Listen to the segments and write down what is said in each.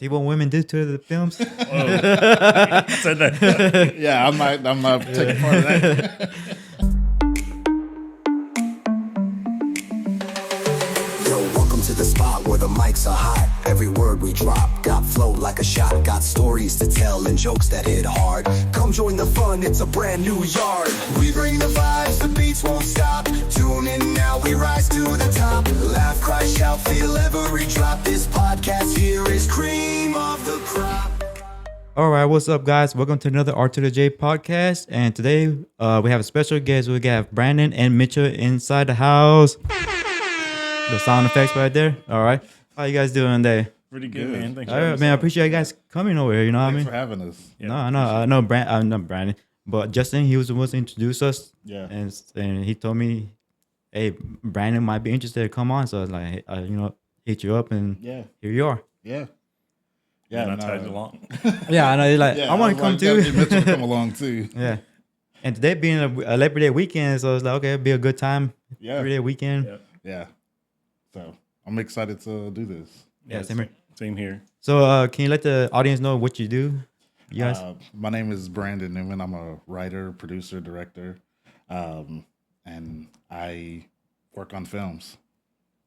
See what women do to the films? I said that. Yeah, I'm not taking part of that. Yo, welcome to the spot where the mics are hot. Every word we drop got flow like a shot. Got stories to tell and jokes that hit hard. Come join the fun, it's a brand new yard. We bring the vibes, the beats won't stop. Tune in now, we rise to the top. Laugh, cry, shout, feel every drop. This podcast here is cream of the crop. All right, what's up, guys? Welcome to another R to the J podcast. And today we have a special guest. We got Brandon and Mitchell inside the house. The sound effects right there. All right. How you guys doing today? Pretty good, man. Thanks. All right, man. I appreciate you guys coming over here. You know what I Thanks mean? for having us. No, I know not Brandon, but Justin. He was the one to introduce us. Yeah. And he told me, hey, Brandon might be interested to come on. So I was like, hit you up, and Yeah. here you are. Yeah. Yeah, Yeah, and I tied you along. Yeah, I know. He's like, Yeah, I want to come gotta too. get Mitchell to come along too. Yeah. And today being a Labor Day weekend, so it's like, okay, it'll be a good time. Yeah. Labor Day weekend. Yeah. Yeah. So I'm excited to do this. Yeah, same here. Same here. So can you let the audience know what you do? You guys? My name is Brandon Newman. I'm a writer, producer, director, and I work on films.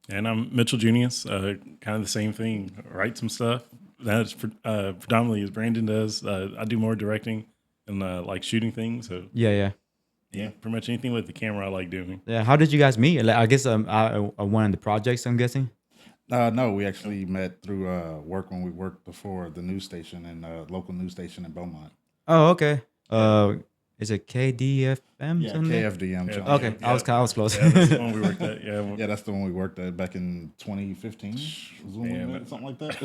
And I'm Mitchell Junius. Kind of the same thing. Write some stuff. That's predominantly as Brandon does. I do more directing and like shooting things. So Yeah. yeah, pretty much anything with the camera I like doing. Yeah. How did you guys meet? Like, I guess one of the projects, I'm guessing. No, we actually met through work when we worked before the news station and local news station in Beaumont. Oh, okay. Is it KDFM? Yeah, something? KFDM. Yeah. channel. Okay, Yeah. I was close. Yeah, that's the one we worked at. Yeah, Yeah, that's the one we worked at back in 2015. Was when Man, we met, something like that.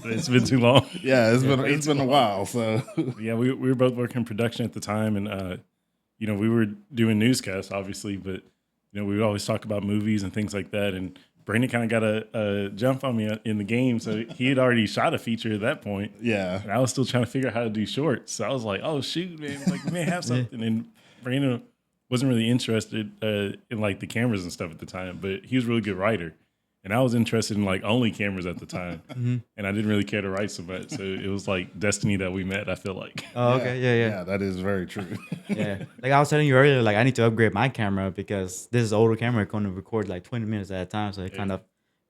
it's been too long. Yeah, it's been a while. So Yeah, we were both working in production at the time, and we were doing newscasts, obviously, but we would always talk about movies and things like that. And Brandon kind of got a jump on me in the game, so he had already shot a feature at that point. yeah, And I was still trying to figure out how to do shorts. So I was like, oh, shoot, man. Like, we may have something. And Brandon wasn't really interested in, like, the cameras and stuff at the time. But he was a really good writer. And I was interested in, like, only cameras at the time. And I didn't really care to write so much. So it was, like, destiny that we met, I feel like. Oh, okay. Yeah. yeah. That is very true. Yeah. Like I was telling you earlier, like I need to upgrade my camera because this is an older camera going to record like 20 minutes at a time. So it kind of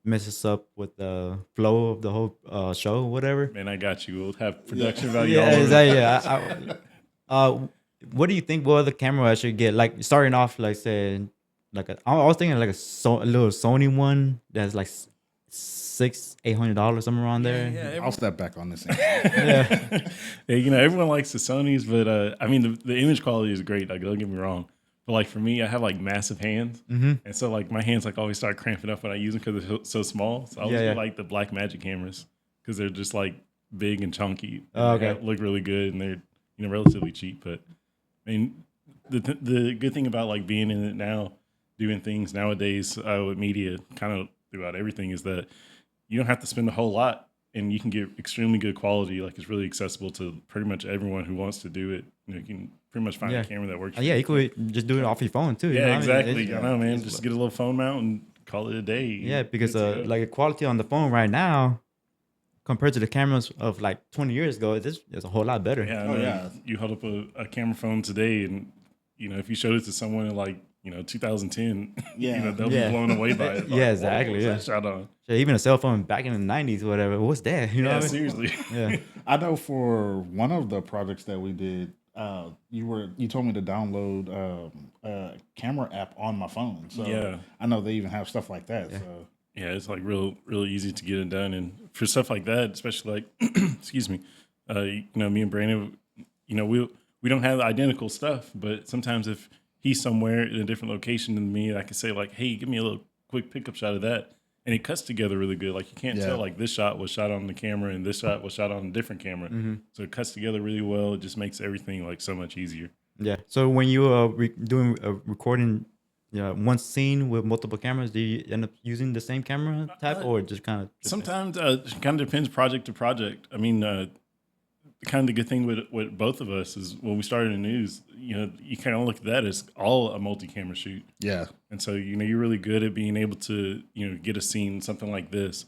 messes up with the flow of the whole show, whatever. Man, I got you. We'll have production value all Yeah, over. exactly. Yeah. What do you think? What other camera I should get? Like starting off, like say, I was thinking like a little Sony one that's like $600-800 somewhere around there. Yeah, I'll step back on this. Yeah. Yeah, everyone likes the Sonys, but I mean, the image quality is great. Like, don't get me wrong. But like for me, I have like massive hands, and so like my hands like always start cramping up when I use them because they're so small. So I always get like the Black Magic cameras because they're just like big and chunky. And Oh, okay. they look really good and they're relatively cheap. But I mean, the good thing about like being in it now, doing things nowadays with media, kind of throughout everything, is that you don't have to spend a whole lot. And you can get extremely good quality. Like it's really accessible to pretty much everyone who wants to do it. You can pretty much find a camera that works. Yeah, you could just do it off your phone too. You know Yeah, what I mean? exactly. I know, man. Just get a little phone mount and call it a day. Yeah, because Good to go. like the quality on the phone right now, compared to the cameras of like 20 years ago, this is a whole lot better. Yeah, I Oh, know. yeah. You hold up a camera phone today, and if you showed it to someone in like 2010, Yeah. they'll Yeah. be blown away by it. Yeah, exactly, What was yeah. that shot on? Shit, even a cell phone back in the 90s or whatever, what's that? You know Yeah, what I mean? seriously. Yeah. I know for one of the projects that we did, you told me to download a camera app on my phone. So Yeah. I know they even have stuff like that. So Yeah, it's like real easy to get it done, and for stuff like that, especially like, excuse me, me and Brandon, we don't have identical stuff, but sometimes if he's somewhere in a different location than me, I can say like, hey, give me a little quick pickup shot of that, and it cuts together really good. Like you can't Yeah. tell like this shot was shot on the camera and this shot was shot on a different camera, so it cuts together really well. It just makes everything like so much easier. Yeah. So when you doing recording one scene with multiple cameras, do you end up using the same camera type or just kind of? Sometimes it kind of depends project to project. I mean, kind of the good thing with both of us is when we started in news, you kind of look at that as all a multi-camera shoot. yeah, And so, you're really good at being able to, get a scene, something like this,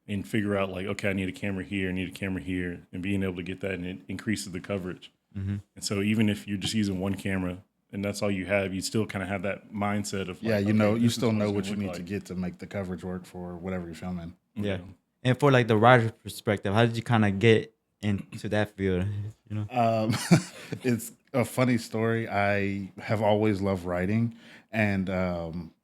and figure out like, okay, I need a camera here, I need a camera here, and being able to get that, and it increases the coverage. And so even if you're just using one camera and that's all you have, you still kind of have that mindset of like, Yeah, you okay, know, you this is still know it's what gonna you look need to like. get to make the coverage work for whatever you're filming. Yeah. And for like the writer's perspective, how did you kind of get into that field? You know? It's a funny story. I have always loved writing, and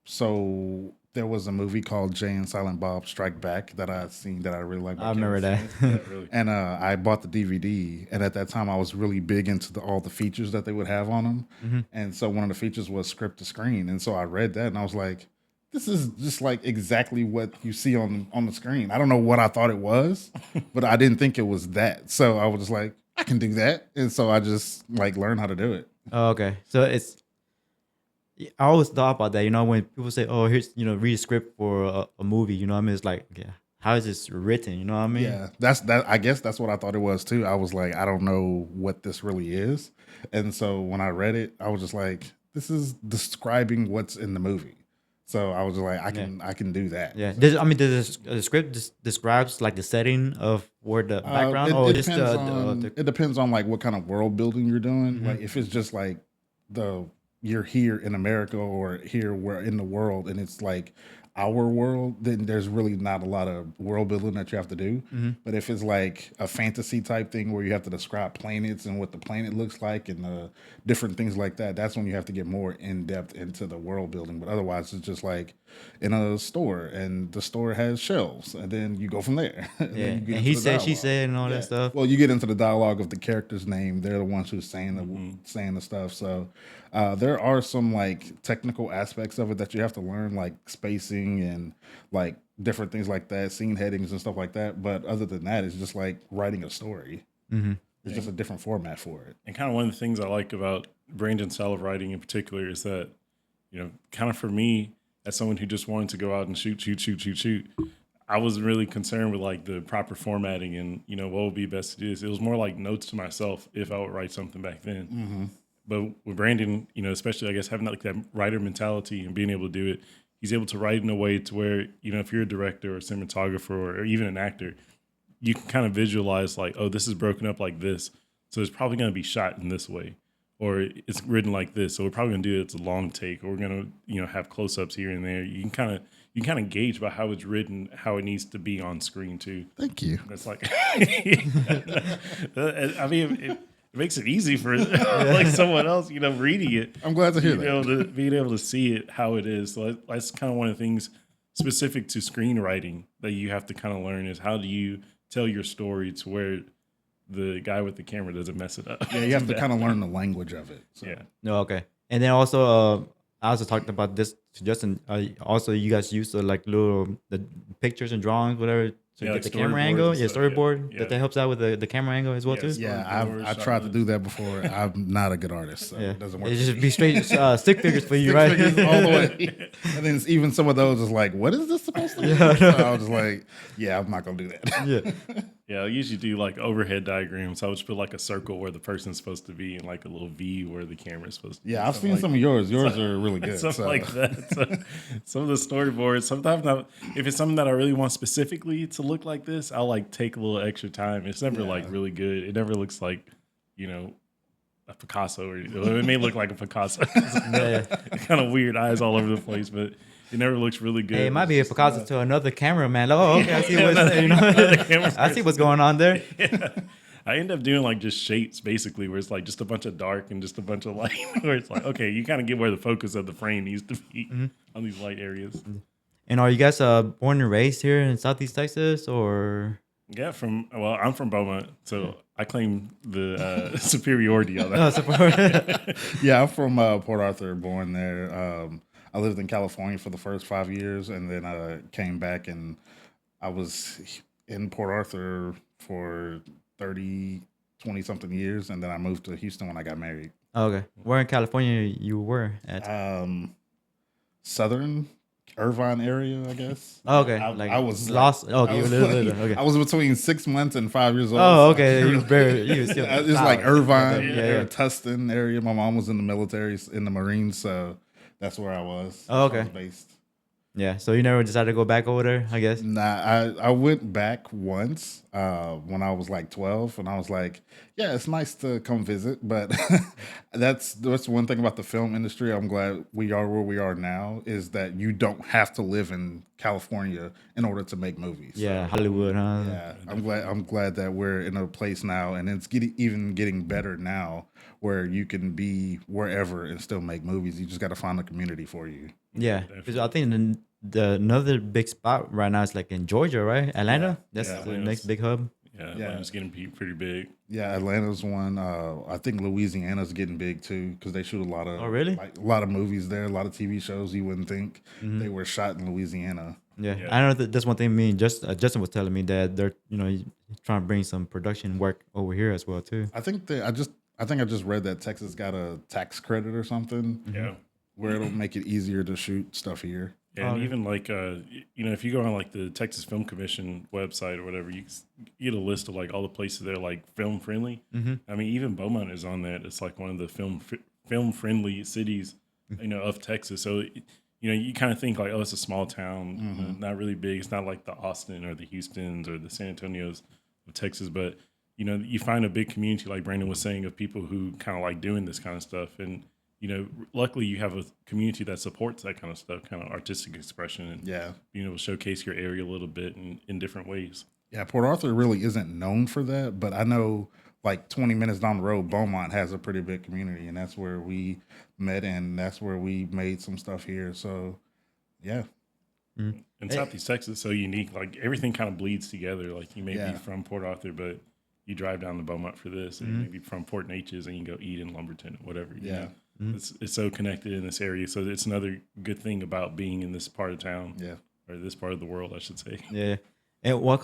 so there was a movie called Jay and Silent Bob Strike Back that I had seen that I really liked. I remember that. Yeah, really. And I bought the DVD, and at that time I was really big into all the features that they would have on them. And so one of the features was script to screen, and so I read that, and I was like, "This is just like exactly what you see on the screen." I don't know what I thought it was, but I didn't think it was that. So I was just like, "I can do that," and so I just like learned how to do it. Oh, okay. So I always thought about that, you know, when people say, oh, here's, you know, read a script for a movie, you know what I mean? It's like, okay, how is this written? You know what I mean? Yeah, that's that. I guess that's what I thought it was too. I was like, I don't know what this really is, and so when I read it, I was just like, this is describing what's in the movie. So I was just like, I can do that. Yeah. The script just describes like the setting of where the background, It, or it just depends on, it depends on like what kind of world building you're doing. Like if it's just like you're here in America or here we're in the world and it's like our world, then there's really not a lot of world building that you have to do. But if it's like a fantasy type thing where you have to describe planets and what the planet looks like and different things like that, that's when you have to get more in depth into the world building. But otherwise, it's just like in a store, and the store has shelves, and then you go from there. And yeah. then you And get into he the said, she dialogue. said, and all that stuff. Well, you get into the dialogue of the character's name. They're the ones who's saying the stuff. So there are some like technical aspects of it that you have to learn, like spacing and like different things like that, scene headings and stuff like that. But other than that, it's just like writing a story. It's just a different format for it. And kind of one of the things I like about Brandon's style of writing in particular is that, you know, kind of for me, as someone who just wanted to go out and shoot, I wasn't really concerned with like the proper formatting and, you know, what would be best to do this. It was more like notes to myself if I would write something back then. But with Brandon, you know, especially I guess having like that writer mentality and being able to do it, he's able to write in a way to where, you know, if you're a director or a cinematographer or even an actor, you can kind of visualize like, oh, this is broken up like this. So it's probably going to be shot in this way. Or it's written like this. So we're probably going to do it. It's a long take. Or we're going to, you know, have close-ups here and there. You can kind of gauge by how it's written, how it needs to be on screen too. Thank you. That's like, I mean, it makes it easy for like someone else, you know, reading it. I'm glad to hear that. Being able to see it how it is. So that's kind of one of the things specific to screenwriting that you have to kind of learn is how do you tell your story to where the guy with the camera doesn't mess it up. Yeah, you have to kind of learn the language of it. So. Yeah. No, okay. And then also, I also talked about this to Justin. Also, you guys use like the pictures and drawings, whatever, to Yeah, get like the camera storyboards angle. and Yeah, stuff, yeah. storyboard. Yeah. That helps out with the camera angle as well too. Yeah, I tried to do that before. I'm not a good artist, so Yeah, it doesn't work. It's for just me. be straight stick figures for you, right? Figures all the way. And then even some of those is like, what is this supposed to be? So I was just like, yeah, I'm not gonna do that. Yeah. Yeah, I usually do like overhead diagrams. I would just put like a circle where the person's supposed to be and like a little V where the camera's supposed to be. Yeah, I've seen some of yours. Yours are really good. Something So. like that. So, some of the storyboards, sometimes if it's something that I really want specifically to look like this, I'll like take a little extra time. It's never like really good. It never looks like, you know, a Picasso or it may look like a Picasso. Yeah. Kind of weird eyes all over the place, but it never looks really good. Hey, it might be a Picasso to another cameraman. Oh, okay, I see what's camera I see what's going on there. I end up doing like just shapes basically where it's like just a bunch of dark and just a bunch of light where it's like, okay, you kind of get where the focus of the frame needs to be on these light areas. And are you guys born and raised here in Southeast Texas, or? Yeah, I'm from Beaumont, so I claim the superiority of that. No, support. Yeah, I'm from Port Arthur, born there. I lived in California for the first 5 years, and then I came back, and I was in Port Arthur for 20 something years, and then I moved to Houston when I got married. Okay, where in California you were at? Southern Irvine area, I guess. Oh, okay, I was lost. Like, Okay, I was, okay. I was between 6 months and 5 years old. Oh, so okay. I You was very. You was still it's like Irvine, Yeah. Tustin area. My mom was in the military, in the Marines, so that's where I was. Oh, That's where okay. I was based. Yeah. So you never decided to go back over there, I guess. Nah, I went back once when I was like 12, and I was like, yeah, it's nice to come visit, but that's one thing about the film industry. I'm glad we are where we are now, is that you don't have to live in California in order to make movies. Yeah, Hollywood, huh? Yeah, I'm glad that we're in a place now, and it's even getting better now, where you can be wherever and still make movies. You just got to find a community for you. Yeah, because I think the another big spot right now is like in Georgia, right? Atlanta. That's Yeah, the Atlanta's- next big hub. Yeah, Yeah. Atlanta's getting pretty big. Yeah, Atlanta's one. I think Louisiana's getting big too because they shoot a lot of Oh, really? like a lot of movies there, a lot of TV shows. You wouldn't think Mm-hmm. they were shot in Louisiana. Yeah. Yeah. I know that's one thing. Me and Justin was telling me that they're trying to bring some production work over here as well too. I think I just read that Texas got a tax credit or something Yeah. where it'll make it easier to shoot stuff here. Yeah, and even like if you go on like the Texas Film Commission website or whatever, you get a list of like all the places that are like film friendly. I mean, even Beaumont is on that. It's like one of the film friendly cities, of Texas. So you kind of think like, oh, it's a small town, not really big. It's not like the Austin or the Houstons or the San Antonios of Texas, but you find a big community like Brandon was saying of people who kind of like doing this kind of stuff and. Luckily you have a community that supports that kind of stuff, kind of artistic expression, and Yeah. being able to showcase your area a little bit in different ways. Yeah, Port Arthur really isn't known for that, but I know like 20 minutes down the road, Beaumont has a pretty big community, and that's where we met, and that's where we made some stuff here. So, yeah. And Southeast Texas is so unique. Like everything kind of bleeds together. Like you may Yeah. be from Port Arthur, but you drive down to Beaumont for this, and you may be from Port Neches, and you can go eat in Lumberton or whatever. you Yeah. know. It's so connected in this area. So it's another good thing about being in this part of town. Yeah. Or this part of the world, I should say. Yeah. And what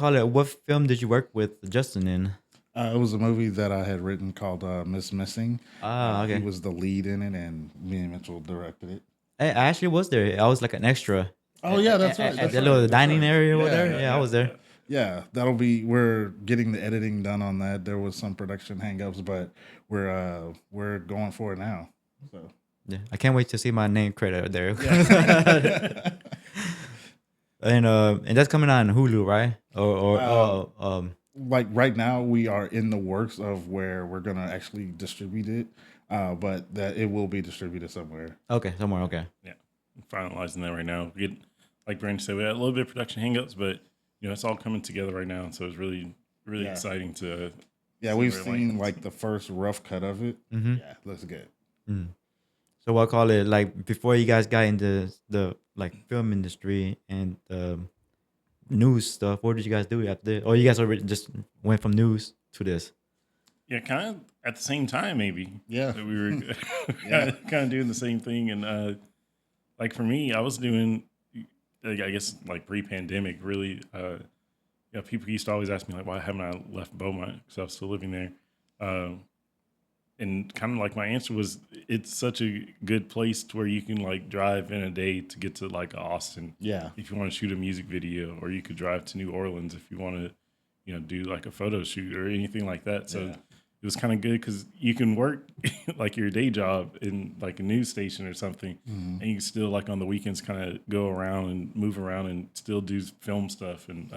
film did you work with Justin in? It was a movie that I had written called Miss Missing. Ah, okay. He was the lead in it, and me and Mitchell directed it. I actually was there. I was like an extra. Oh, yeah, that's right. At That's the right. little That's dining right. area over Yeah, there. Yeah, I was there. Yeah, we're getting the editing done on that. There was some production hangups, but we're going for it now. So Yeah, I can't wait to see my name credit there. And that's coming out on Hulu, right? like right now we are in the works of where we're gonna actually distribute it, but that it will be distributed somewhere. Okay, somewhere. Okay. Yeah, finalizing that right now. We get, like Brandon said, we had a little bit of production hangups, but it's all coming together right now. So it's really Yeah. exciting to. Yeah, see we've where it seen lands. like the first rough cut of it. Mm-hmm. Yeah, looks good. So what call it like before you guys got into the like film industry and news stuff? What did you guys do after this? Or you guys already just went from news to this? Yeah, kind of at the same time, maybe. Yeah. That we were kind of doing the same thing. And like for me, I was doing, like, I guess, like pre-pandemic, really. People used to always ask me, like, why haven't I left Beaumont? Because I was still living there. And kind of like my answer was, it's such a good place to where you can like drive in a day to get to like Austin. Yeah. If you want to shoot a music video, or you could drive to New Orleans if you want to, do like a photo shoot or anything like that. So Yeah. it was kind of good because you can work like your day job in like a news station or something, and you can still like on the weekends kind of go around and move around and still do film stuff and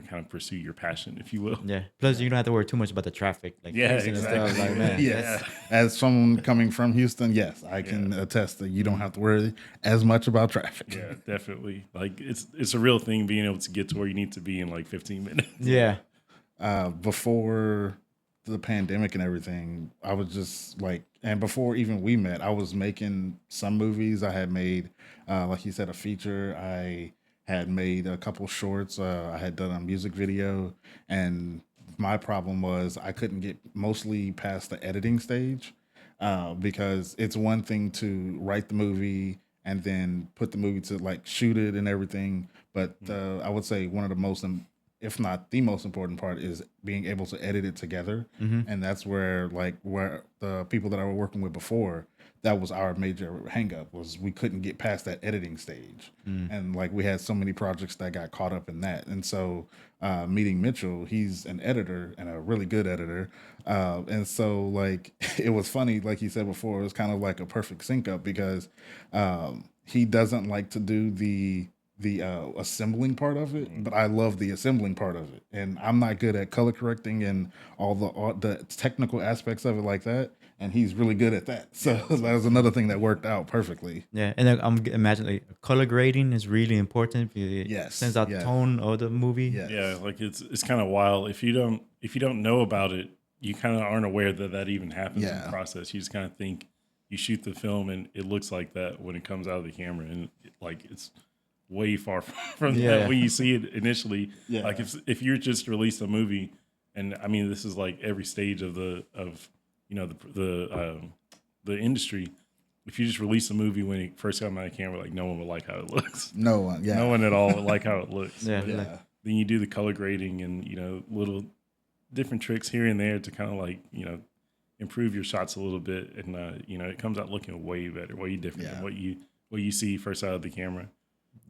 kind of pursue your passion, if you will. Yeah. Plus, you don't have to worry too much about the traffic. Like Yeah, Houston and stuff. exactly. Like, man, Yes. As someone coming from Houston, yes, I can attest that you don't have to worry as much about traffic. Yeah, definitely. Like it's a real thing being able to get to where you need to be in like 15 minutes. Yeah. Before the pandemic and everything, I was just like, and before even we met, I was making some movies. I had made, like you said, a feature. I had made a couple shorts. I had done a music video, and my problem was I couldn't get mostly past the editing stage, because it's one thing to write the movie and then put the movie to like shoot it and everything. But I would say one of the most if not the most important part, is being able to edit it together. And that's where the people that I were working with before, that was our major hang up, was we couldn't get past that editing stage. And like we had so many projects that got caught up in that. And so meeting Mitchell, he's an editor and a really good editor. And so like it was funny, like you said before, it was kind of like a perfect sync up because he doesn't like to do the assembling part of it, but I love the assembling part of it. And I'm not good at color correcting and all the technical aspects of it like that. And he's really good at that. So that was another thing that worked out perfectly. Yeah, and then I'm imagining like, color grading is really important. It Yes, sends out the tone of the movie. Yes. Yeah, like it's kind of wild. If you don't know about it, you kind of aren't aware that even happens in the process. You just kind of think you shoot the film and it looks like that when it comes out of the camera, and like it's way far from that when you see it initially. Yeah. Like if you're just released a movie, and I mean this is like every stage of the industry. If you just release a movie when it first comes out of the camera, like no one will like how it looks. No one, no one at all would like how it looks. Yeah. Then you do the color grading and little different tricks here and there to kind of like improve your shots a little bit, and it comes out looking way better, way different than what you see first out of the camera.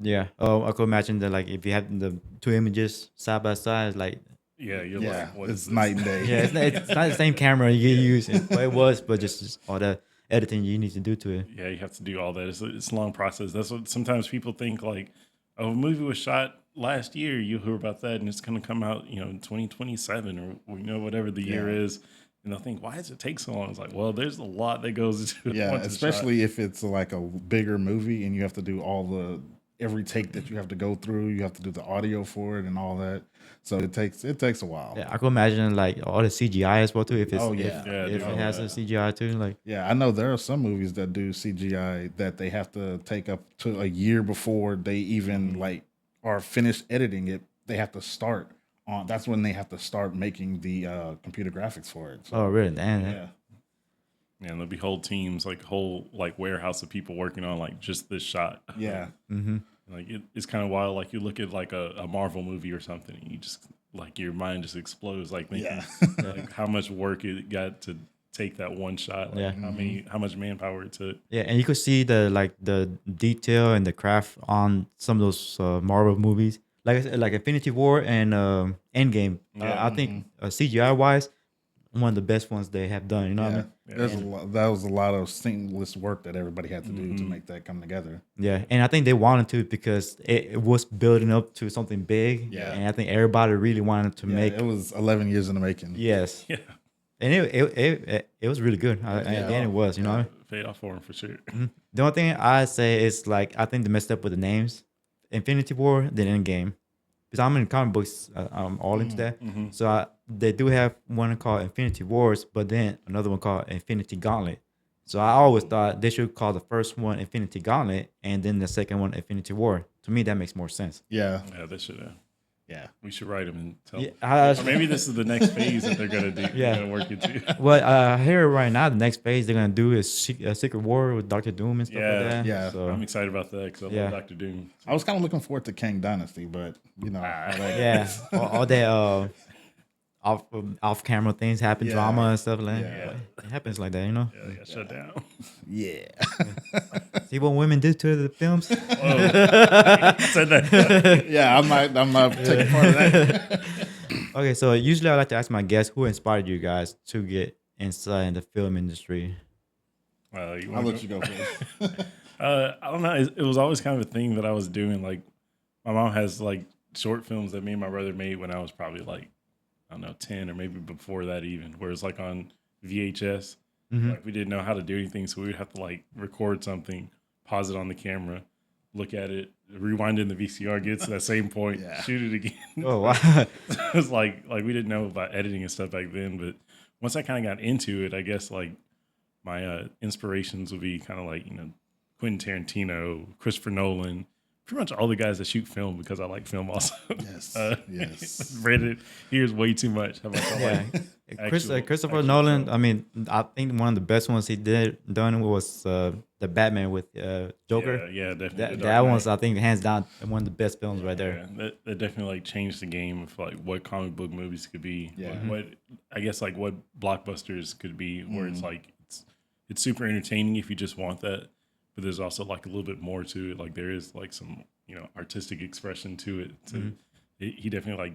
Yeah. I could imagine that like if you have the two images side by side, it's like you're like, what it's night and day. yeah, it's not the same camera you use, but it was, but just all the editing you need to do to it. Yeah, you have to do all that. It's a long process. That's what sometimes people think, like, oh, a movie was shot last year, you hear about that, and it's going to come out, in 2027 or whatever the year is. And they'll think, why does it take so long? It's like, well, there's a lot that goes into it. Yeah, especially if it's like a bigger movie and you have to do every take that you have to go through. You have to do the audio for it and all that. So it takes a while. Yeah, I could imagine like all the CGI as well too. If it's if it has a CGI too, like yeah, I know there are some movies that do CGI that they have to take up to a year before they even like are finished editing it. They have to start on. That's when they have to start making the computer graphics for it. So, oh really? Damn. yeah. Yeah, and there'll be whole teams, like whole like warehouse of people working on like just this shot. Yeah. Like it's kind of wild. Like you look at like a Marvel movie or something, and you just like your mind just explodes. Like thinking like how much work it got to take that one shot. Like how much manpower it took. Yeah, and you could see the detail and the craft on some of those Marvel movies, like I said, like Infinity War and Endgame. I think CGI wise, one of the best ones they have done. You know what I mean? That was a lot of seamless work that everybody had to do to make that come together. Yeah, and I think they wanted to because it was building up to something big. Yeah, and I think everybody really wanted to make. It was 11 years in the making. Yes. Yeah. And it was really good. And it was, you know, paid off for him for sure. The only thing I say is like I think they messed up with the names, Infinity War, then Endgame. Because I'm in comic books, I'm all into that. So they do have one called Infinity Wars, but then another one called Infinity Gauntlet. So I always thought they should call the first one Infinity Gauntlet and then the second one Infinity War. To me, that makes more sense. Yeah. Yeah, they should have. Yeah. We should write them and tell them. Or maybe this is the next phase that they're going to do. Yeah. They're going to work into. Well, I hear right now the next phase they're going to do is Secret War with Doctor Doom and stuff like that. Yeah. So, I'm excited about that because I love Doctor Doom. I was kind of looking forward to Kang Dynasty, but all that off camera things happen, drama and stuff like that. It happens like that, you know. Yeah, they got shut down. Yeah. See what women do to the films. Said that. Yeah, I'm not taking part of that. Okay, so usually I like to ask my guests who inspired you guys to get inside in the film industry. I'll let you go first. I don't know. It was always kind of a thing that I was doing. Like my mom has like short films that me and my brother made when I was probably like, I don't know, 10 or maybe before that even, where it's like on VHS. Like we didn't know how to do anything, so we would have to like record something, pause it on the camera, look at it, rewind it in the VCR, get to that same point, shoot it again. Oh wow! It was like we didn't know about editing and stuff back then, but once I kind of got into it, I guess like my inspirations would be kind of like Quentin Tarantino, Christopher Nolan. Pretty much all the guys that shoot film because I like film also. Yes. Yes. Reddit here's way too much. How about Christopher Nolan. I mean, I think one of the best ones he done was the the Batman with Joker. Yeah, definitely. That The that Dark one's Knight. I think hands down one of the best films right there. Yeah, that definitely like changed the game of like what comic book movies could be. Yeah. Like, what I guess like what blockbusters could be, where it's like it's super entertaining if you just want that, but there's also like a little bit more to it. Like there is like some artistic expression to it. So he definitely like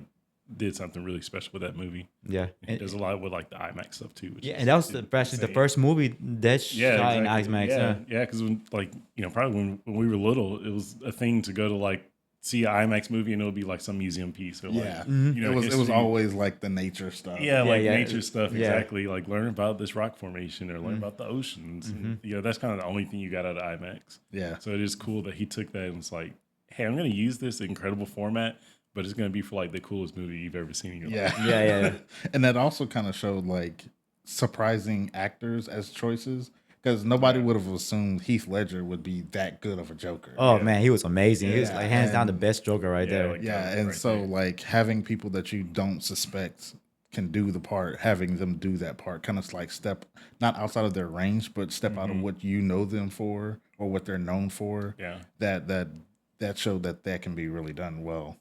did something really special with that movie. Yeah, He does a lot with like the IMAX stuff too. Which yeah, is and that was actually the insane. first movie that shot in IMAX. Yeah, because when like probably when we were little, it was a thing to go to like see an IMAX movie and it would be like some museum piece or like it was history. always like the nature stuff. Yeah, like yeah. nature stuff, Yeah. exactly. Like learn about this rock formation or learn about the oceans. And, that's kind of the only thing you got out of IMAX. Yeah. So it is cool that he took that and was like, hey, I'm going to use this incredible format, but it's going to be for like the coolest movie you've ever seen in your life. Yeah. And that also kind of showed like surprising actors as choices, because nobody would have assumed Heath Ledger would be that good of a Joker. Oh man, he was amazing. He was Yeah, like hands down the and- best Joker right there. like- Yeah, and right so there. like having people that you don't suspect can do the part, having them do that part, kind of like step not outside of their range, but step out of what you know them for or what they're known for. Yeah. That showed that can be really done well.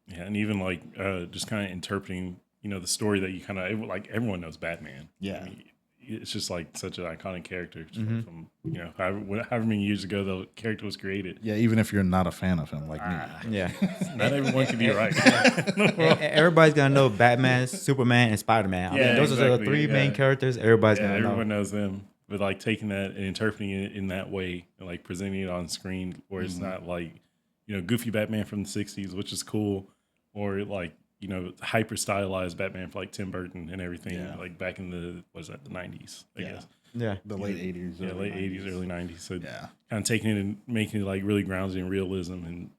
Yeah, and even like just kind of interpreting, the story that you kind of like. Everyone knows Batman. Yeah. I mean, it's just like such an iconic character from however many years ago the character was created. Yeah, even if you're not a fan of him like me. Yeah. Not everyone can be right. Everybody's gonna know Batman, Superman, and Spider-Man. I mean, Yeah, those are the exactly, three main yeah. characters everybody's Yeah, gonna everyone know. knows them. But like taking that and interpreting it in that way and like presenting it on screen where it's not like, goofy Batman from the 60s, which is cool, or like, hyper stylized Batman for like Tim Burton and everything, like back in the 90s, I guess. Yeah. The late 80s. Yeah, early late 80s, early 90s. So Yeah. kind of taking it and making it like really grounded in realism and,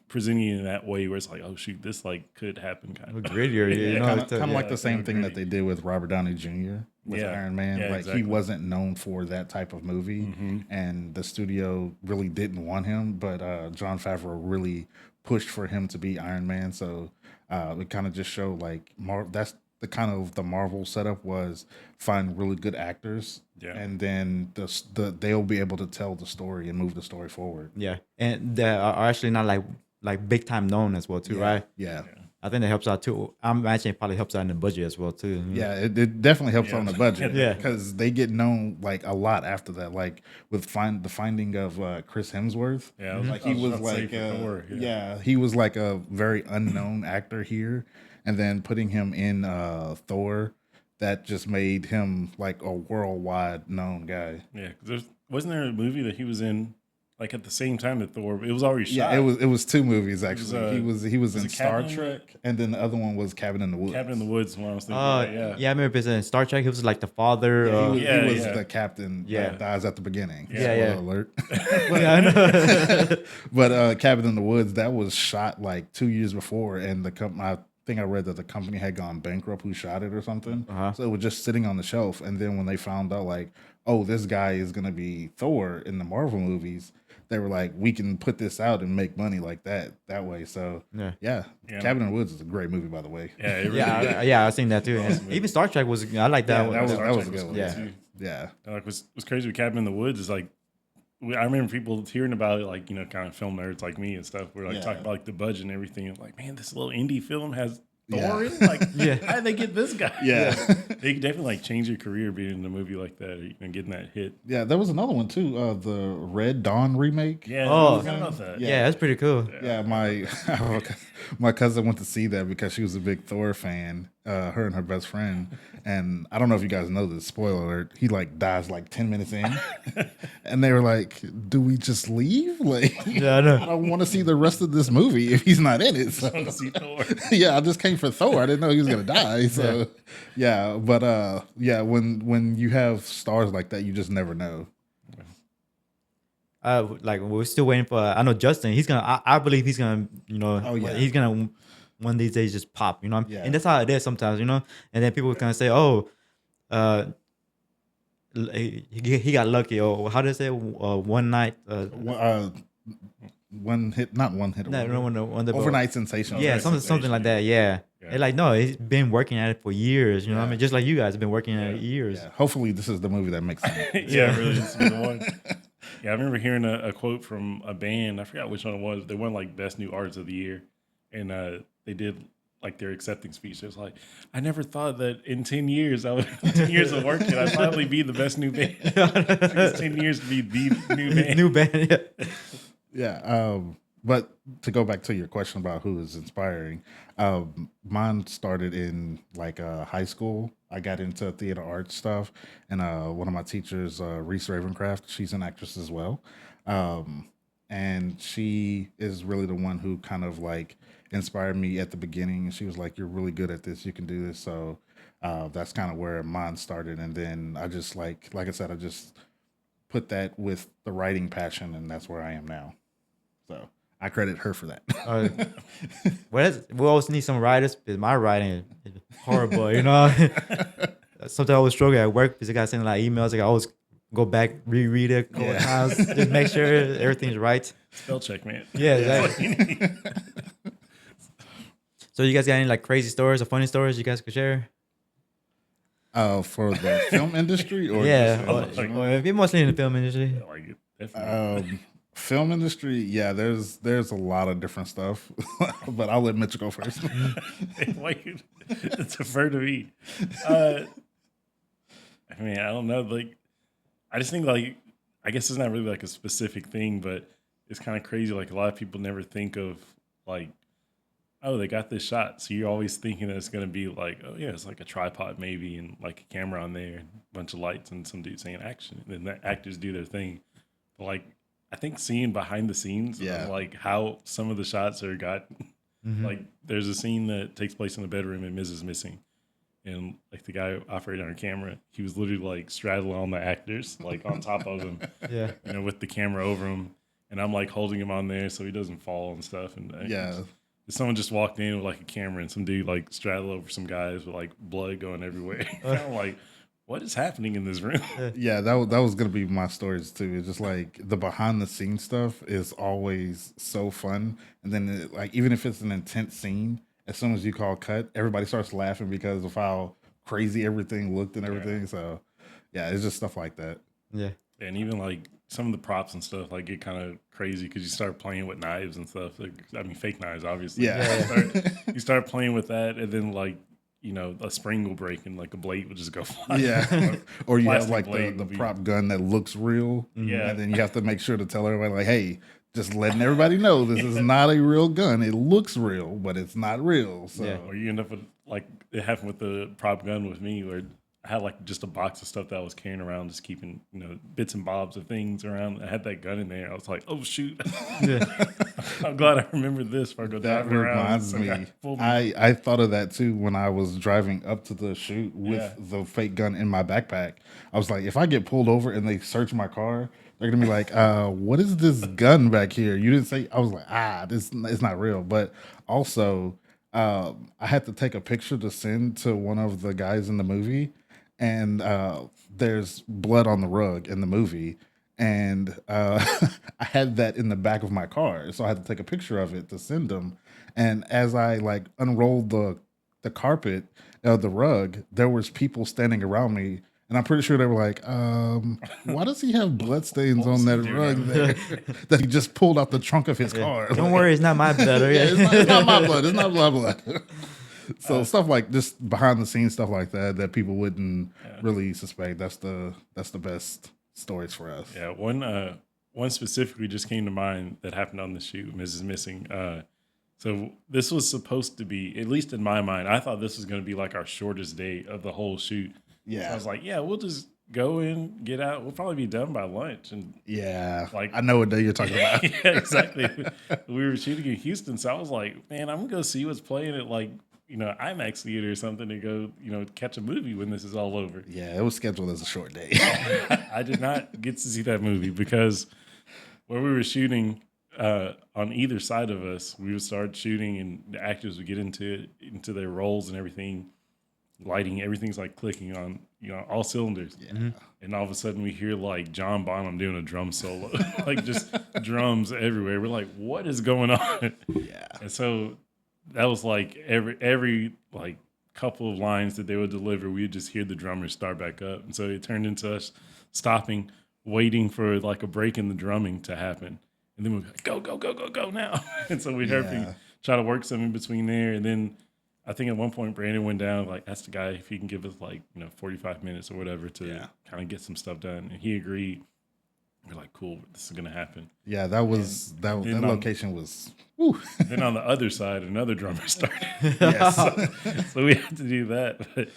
presenting it in that way where it's like, oh shoot, this like could happen kind of. Grittier, you know. Kind it's of a- like the same kinda thing that gritty. they did with Robert Downey Jr. with Yeah. Iron Man. Yeah, Like exactly. he wasn't known for that type of movie, and the studio really didn't want him. But Jon Favreau really pushed for him to be Iron Man. So it kind of just showed like that's the kind of the Marvel setup was find really good actors, and then they'll be able to tell the story and move the story forward. Yeah, and they are actually not like big time known as well too, right? Yeah. I think that helps out too. I'm imagining it probably helps out in the budget as well too. Yeah, it definitely helps on the budget. Yeah. Because they get known like a lot after that. Like with the finding of Chris Hemsworth. Yeah, I was- Like I he was was about to say like for Thor, yeah. he was like a very unknown actor here, and then putting him in Thor, that just made him like a worldwide known guy. Yeah, because wasn't there a movie that he was in like at the same time that Thor? It was already shot. Yeah, it was two movies actually. he was in it Star Cabin in Trek, and then the other one was Cabin in the Woods. Cabin in the Woods. One I was thinking. Yeah, I remember it in Star Trek. He was like the father. He was yeah. the captain Yeah. that dies at the beginning. Yeah. Spoiler alert. yeah, I know. But Cabin in the Woods, that was shot like 2 years before, and I think I read that the company had gone bankrupt who shot it or something. So it was just sitting on the shelf. And then when they found out, like, oh, this guy is going to be Thor in the Marvel movies, they were like, we can put this out and make money like that way. So Yeah. Cabin in the Woods is a great movie, by the way. Yeah, it really yeah, I've seen that too. And even Star Trek was. I like that. Yeah, one. that was Star a Trek good was one. cool, Yeah. too. Yeah. And, like what's crazy with Cabin in the Woods is like I remember people hearing about it, like kind of film nerds like me and stuff. We're like talking about like the budget and everything. And like, man, this little indie film has Thor in. Like, how did they get this guy? Yeah. They could definitely like change your career being in a movie like that or getting that hit. Yeah, there was another one too, the Red Dawn remake. Yeah, Oh. I forgot about that. Yeah, that's pretty cool. Yeah, my cousin went to see that because she was a big Thor fan. Her and her best friend, and I don't know if you guys know this. Spoiler alert: he like dies like 10 minutes in, and they were like, "Do we just leave? Like, Yeah, I know. I don't want to see the rest of this movie if he's not in it." So, I want to see Thor. yeah, I just came for Thor. I didn't know he was gonna die. So, yeah, but when you have stars like that, you just never know. Like we're still waiting for. I know Justin. He's gonna. I believe he's gonna. Oh, yeah. He's gonna one of these days just pop. You know. Yeah. And that's how it is sometimes. You know. And then people kind of say, "Oh, he got lucky." Or how do they say? One night. not one hit. No, on the overnight sensation. Yeah, Overnight something like sensation, that. Yeah. yeah. They're like, no, he's been working at it for years. You know what I Yeah. mean? Just like you guys have been working at it years. Yeah, hopefully this is the movie that makes sense. Yeah, really, this is the one. Yeah, I remember hearing a quote from a band. I forgot which one it was. They won like Best New Artist of the Year, and they did like their accepting speech. It was like, I never thought that in 10 years, 10 years of working, I'd finally be the best new band. It took us 10 years to be the new band. New band. Yeah. Yeah. But to go back to your question about who is inspiring, mine started in like high school. I got into theater arts stuff, and one of my teachers, Reese Ravencraft, she's an actress as well, and she is really the one who kind of like inspired me at the beginning. And she was like, "You're really good at this. You can do this." So that's kind of where mine started, and then I just like I said, I just put that with the writing passion, and that's where I am now. So I credit her for that. We always need some writers because my writing is horrible, you know. Sometimes I always struggle at work because I got sending like emails. Like I always go back, reread it a couple times, just make sure everything's right. Spell check, man. Yeah, exactly. So you guys got any like crazy stories or funny stories you guys could share? For the film industry, or Yeah, just, or if you're mostly in the film industry. I like it. Definitely. film industry, yeah, there's a lot of different stuff, but I'll let Mitchell go first. Wait, defer to me. I mean, I don't know. Like, I just think like, I guess it's not really like a specific thing, but it's kind of crazy. Like a lot of people never think of like, oh, they got this shot. So you're always thinking that it's going to be like, oh yeah, it's like a tripod maybe and like a camera on there, a bunch of lights and some dude saying action. And then the actors do their thing. But like, I think seeing behind the scenes, of like how some of the shots are got, like there's a scene that takes place in the bedroom and Mrs. Missing. And like the guy operating our camera, he was literally like straddling on the actors, like on top of them, Yeah. you know, with the camera over him. And I'm like holding him on there so he doesn't fall and stuff. And someone just walked in with like a camera and some dude like straddled over some guys with like blood going everywhere. I'm like, what is happening in this room? Yeah, that was gonna be my stories too. It's just like the behind the scenes stuff is always so fun, and then like even if it's an intense scene, as soon as you call cut, everybody starts laughing because of how crazy everything looked and everything. So yeah, it's just stuff like that. Yeah. And even like some of the props and stuff like get kind of crazy because you start playing with knives and stuff. Like, I mean, fake knives, obviously. Yeah. You start playing with that, and then like, you know, a spring will break and like a blade will just go flying. Yeah. Or you have like Plastic the blade prop gun that looks real. Yeah. And then you have to make sure to tell everybody like, hey, just letting everybody know this is not a real gun. It looks real, but it's not real. So Yeah. Or you end up with like it happened with the prop gun with me where I had like just a box of stuff that I was carrying around, just keeping, you know, bits and bobs of things around. I had that gun in there. I was like, oh shoot. Yeah. I'm glad I remembered this before I go that driving around. reminds Some me. guy pulled me. I thought of that too when I was driving up to the shoot with the fake gun in my backpack. I was like, if I get pulled over and they search my car, they're gonna be like, what is this gun back here? You didn't say. I was like, this it's not real. But also, I had to take a picture to send to one of the guys in the movie, and there's blood on the rug in the movie. And I had that in the back of my car, so I had to take a picture of it to send them. And as I like unrolled the carpet, the rug, there was people standing around me, and I'm pretty sure they were like, "Why does he have blood stains on that rug there that he just pulled out the trunk of his car?" Don't worry, it's not my blood. It's not my blood. It's not my blood. So stuff like just behind the scenes stuff like that people wouldn't really suspect. That's the best stories for us. Yeah, one specifically just came to mind that happened on the shoot, Mrs. Missing. So this was supposed to be, at least in my mind, I thought this was going to be like our shortest day of the whole shoot. Yeah. So I was like, yeah, we'll just go in, get out. We'll probably be done by lunch. And Yeah, like, I know what day you're talking about. yeah, exactly. We were shooting in Houston, so I was like, man, I'm gonna go see what's playing at like, you know, IMAX theater or something to go, you know, catch a movie when this is all over. Yeah, it was scheduled as a short day. I did not get to see that movie because where we were shooting, on either side of us, we would start shooting and the actors would get into their roles and everything. lighting, everything's like clicking on, all cylinders. And all of a sudden we hear like John Bonham doing a drum solo, like just drums everywhere. We're like, what is going on? Yeah. And so that was like every like couple of lines that they would deliver, we would just hear the drummers start back up. And so it turned into us stopping, waiting for like a break in the drumming to happen. And then we'd be like, go, go, go, go, go now. And so we'd try to work something between there. And then I think at one point Brandon went down, like, asked the guy if he can give us like, 45 minutes or whatever to kind of get some stuff done. And he agreed. We're like, cool, this is going to happen. Yeah, that location was, whew. Then on the other side, another drummer started. Yes. So we had to do that. But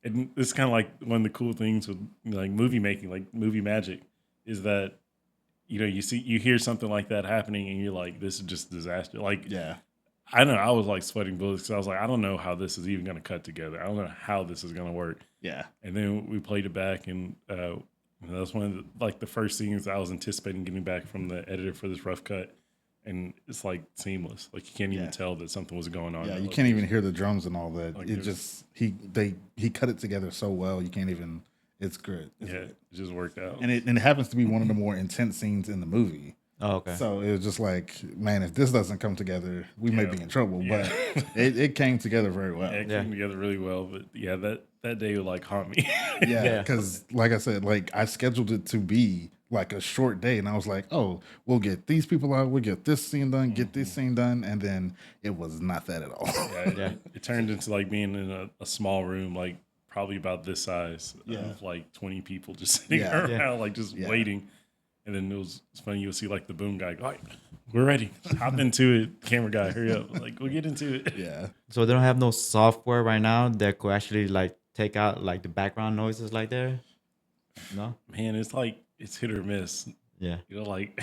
and it's kind of like one of the cool things with like movie making, like movie magic, is that, you hear something like that happening and you're like, this is just a disaster. Like, I don't know. I was like sweating bullets because I was like, I don't know how this is even going to cut together. I don't know how this is going to work. Yeah. And then we played it back, and that was one of the first things I was anticipating getting back from the editor for this rough cut. And it's like seamless. Like you can't even tell that something was going on. Yeah, you like, can't even hear the drums and all that. Like it just he cut it together so well. You can't even. It's good. It just worked out. And it happens to be one of the more intense scenes in the movie. Oh, okay. So it was just like, man, if this doesn't come together, we may be in trouble. But it came together very well. It came together really well. But yeah, that day would like haunt me. Yeah, because like I said, like I scheduled it to be like a short day, and I was like, oh, we'll get these people out, we'll get this scene done, get this scene done, and then it was not that at all. It turned into like being in a small room, like probably about this size, of like 20 people just sitting around, like just waiting. And then it's funny, you'll see like the boom guy go, all right, we're ready. Hop into it, camera guy, hurry up. Like, we'll get into it. Yeah. So they don't have no software right now that could actually like take out like the background noises like there? No? Man, it's like, it's hit or miss. Yeah. Like.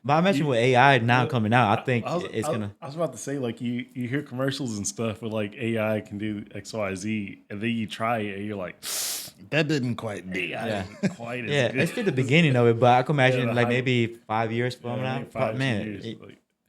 But I mentioned with AI now coming out, I think it's gonna. I was about to say, like, you hear commercials and stuff where like AI can do X, Y, Z, and then you try it and you're like, that didn't quite do. AI isn't quite as good. It's still the beginning of it, but I can imagine like maybe 5 years from now. Years,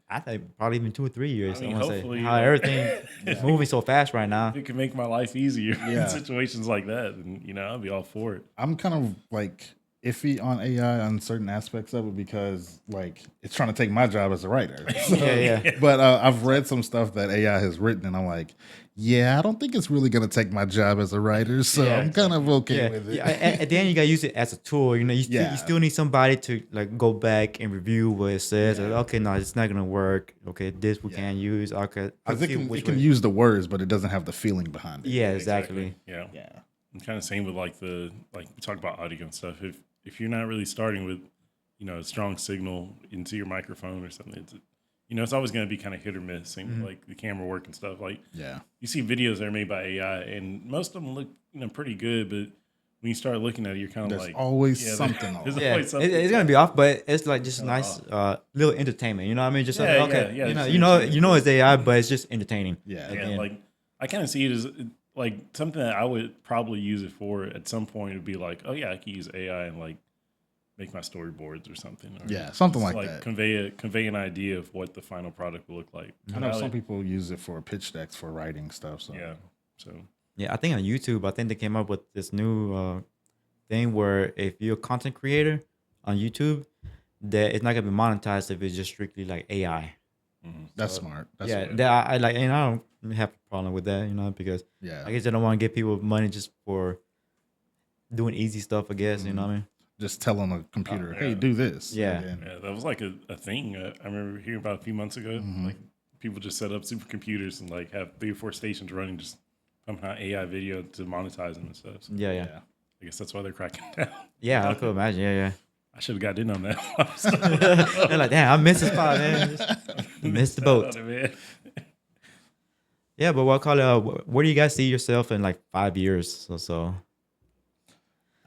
I think probably even 2 or 3 years. I mean, I want to hopefully, say how everything is moving so fast right now. If it can make my life easier in situations like that, then I'll be all for it. I'm kind of like iffy on AI on certain aspects of it because like it's trying to take my job as a writer. So, But I've read some stuff that AI has written, and I'm like, I don't think it's really gonna take my job as a writer. So I'm kind of okay with it. Yeah, at the end you gotta use it as a tool. You still need somebody to like go back and review what it says. Like, okay, no, it's not gonna work. Okay, this we can't use. Okay, it can use the words, but it doesn't have the feeling behind it. Yeah, exactly. Yeah. I'm kind of same with like we talk about audio and stuff. If you're not really starting with, a strong signal into your microphone or something, it's always going to be kind of hit or miss. Same with like the camera work and stuff. Like, you see videos that are made by AI, and most of them look, pretty good. But when you start looking at it, you're kind of like, always something off. It's going to be off, but it's like just nice little entertainment. You know what I mean? Just it's AI, but it's just entertaining. Like I kind of see it as like something that I would probably use it for at some point. Would be like, oh yeah, I could use AI and like make my storyboards or something. Or something like that. Convey an idea of what the final product will look like. I know some people use it for pitch decks for writing stuff. So I think on YouTube, I think they came up with this new thing where if you're a content creator on YouTube, that it's not gonna be monetized if it's just strictly like AI. That's smart. That's I like, and I don't have a problem with that, because I guess I don't want to give people money just for doing easy stuff. I guess you know what I mean. Just telling a computer, hey, do this. Yeah, that was like a thing. I remember hearing about a few months ago. Like people just set up supercomputers and like have 3 or 4 stations running, just pumping out AI video to monetize them and stuff. So, yeah. I guess that's why they're cracking down. Yeah, I could imagine. Yeah. I should have got in on that. They're like, damn, I missed the spot, man. Missed the boat. Yeah, but where do you guys see yourself in like 5 years or so?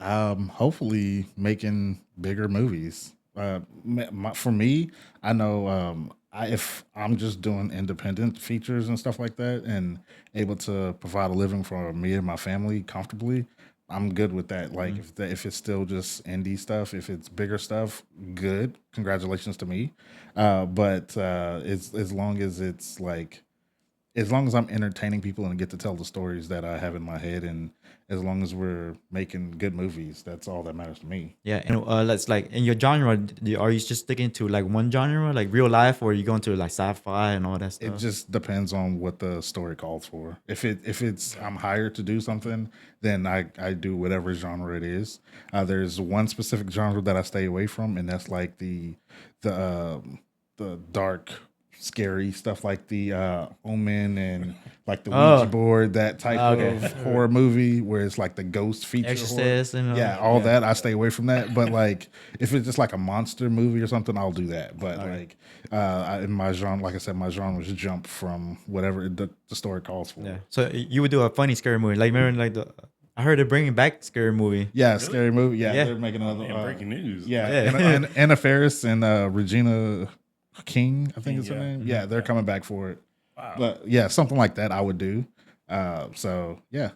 Hopefully making bigger movies. For me, I know if I'm just doing independent features and stuff like that and able to provide a living for me and my family comfortably, I'm good with that. Like if it's still just indie stuff, if it's bigger stuff, good. Congratulations to me. But as long as it's like as long as I'm entertaining people and get to tell the stories that I have in my head, and as long as we're making good movies, that's all that matters to me. Yeah, and let's like in your genre, are you just sticking to like one genre, like real life, or are you going to like sci-fi and all that It stuff? just depends on what the story calls for. If it's I'm hired to do something, then I do whatever genre it is. There's one specific genre that I stay away from, and that's like the dark, scary stuff, like the Omen and like the Ouija board, that type Okay. of horror movie where it's like the ghost feature. Exorcist horror. and all Yeah, that. all that I stay away from that. But like if it's just like a monster movie or something, I'll do that. But like in my genre, like I said, my genres jump from whatever the story calls for. Yeah. So you would do a funny scary movie, like remember like I heard they're bringing back scary movie. Yeah, scary movie. Yeah, Yeah. they're making another. Man, breaking news. Yeah, Yeah. Anna Faris and Regina King, I think is her yeah. name. Yeah, they're coming back for it. Wow. But yeah, something like that I would do. So yeah,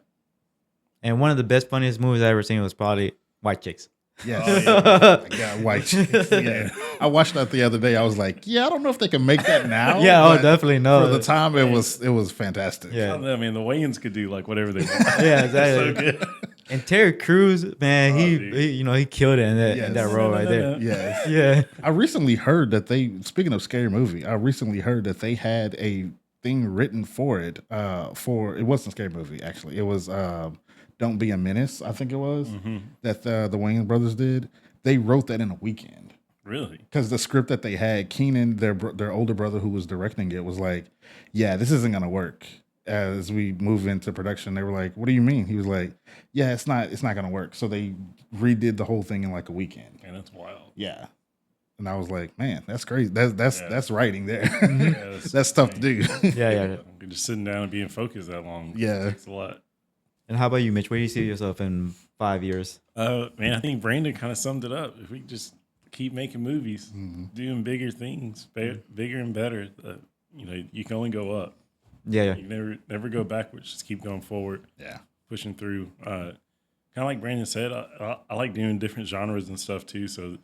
And one of the best funniest movies I ever seen was probably White Chicks. yes, Oh, yeah. yeah, White Chicks. Yeah, I watched that the other day. I was like, yeah, I don't know if they can make that now. Yeah, oh but definitely no. For the time, it was fantastic. Yeah. I mean, the Wayans could do like whatever they want. Yeah, It's so exactly. good. And Terry Crews, man, dude. he killed it in that Yes. role right there. Yes. Yeah. I recently heard that speaking of scary movie, I recently heard that they had a thing written for it. It wasn't a scary movie, actually. It was Don't Be a Menace, I think it was, that the Wayans brothers did. They wrote that in a weekend. Really? Because the script that they had, Keenan, their older brother who was directing it, was like, yeah, this isn't going to work. As we move into production, they were like, what do you mean? He was like, yeah, it's not going to work. So they redid the whole thing in like a weekend. Man, that's wild. Yeah. And I was like, man, that's crazy. That's writing there. Yeah, That's tough to do. Yeah. Just sitting down and being focused that long. Yeah. It takes a lot. And how about you, Mitch? Where do you see yourself in 5 years? Man, I think Brandon kind of summed it up. If we just keep making movies, doing bigger things, bigger and better, you can only go up. Yeah. You never go backwards. Just keep going forward. Yeah. Pushing through. Kind of like Brandon said, I like doing different genres and stuff too. So,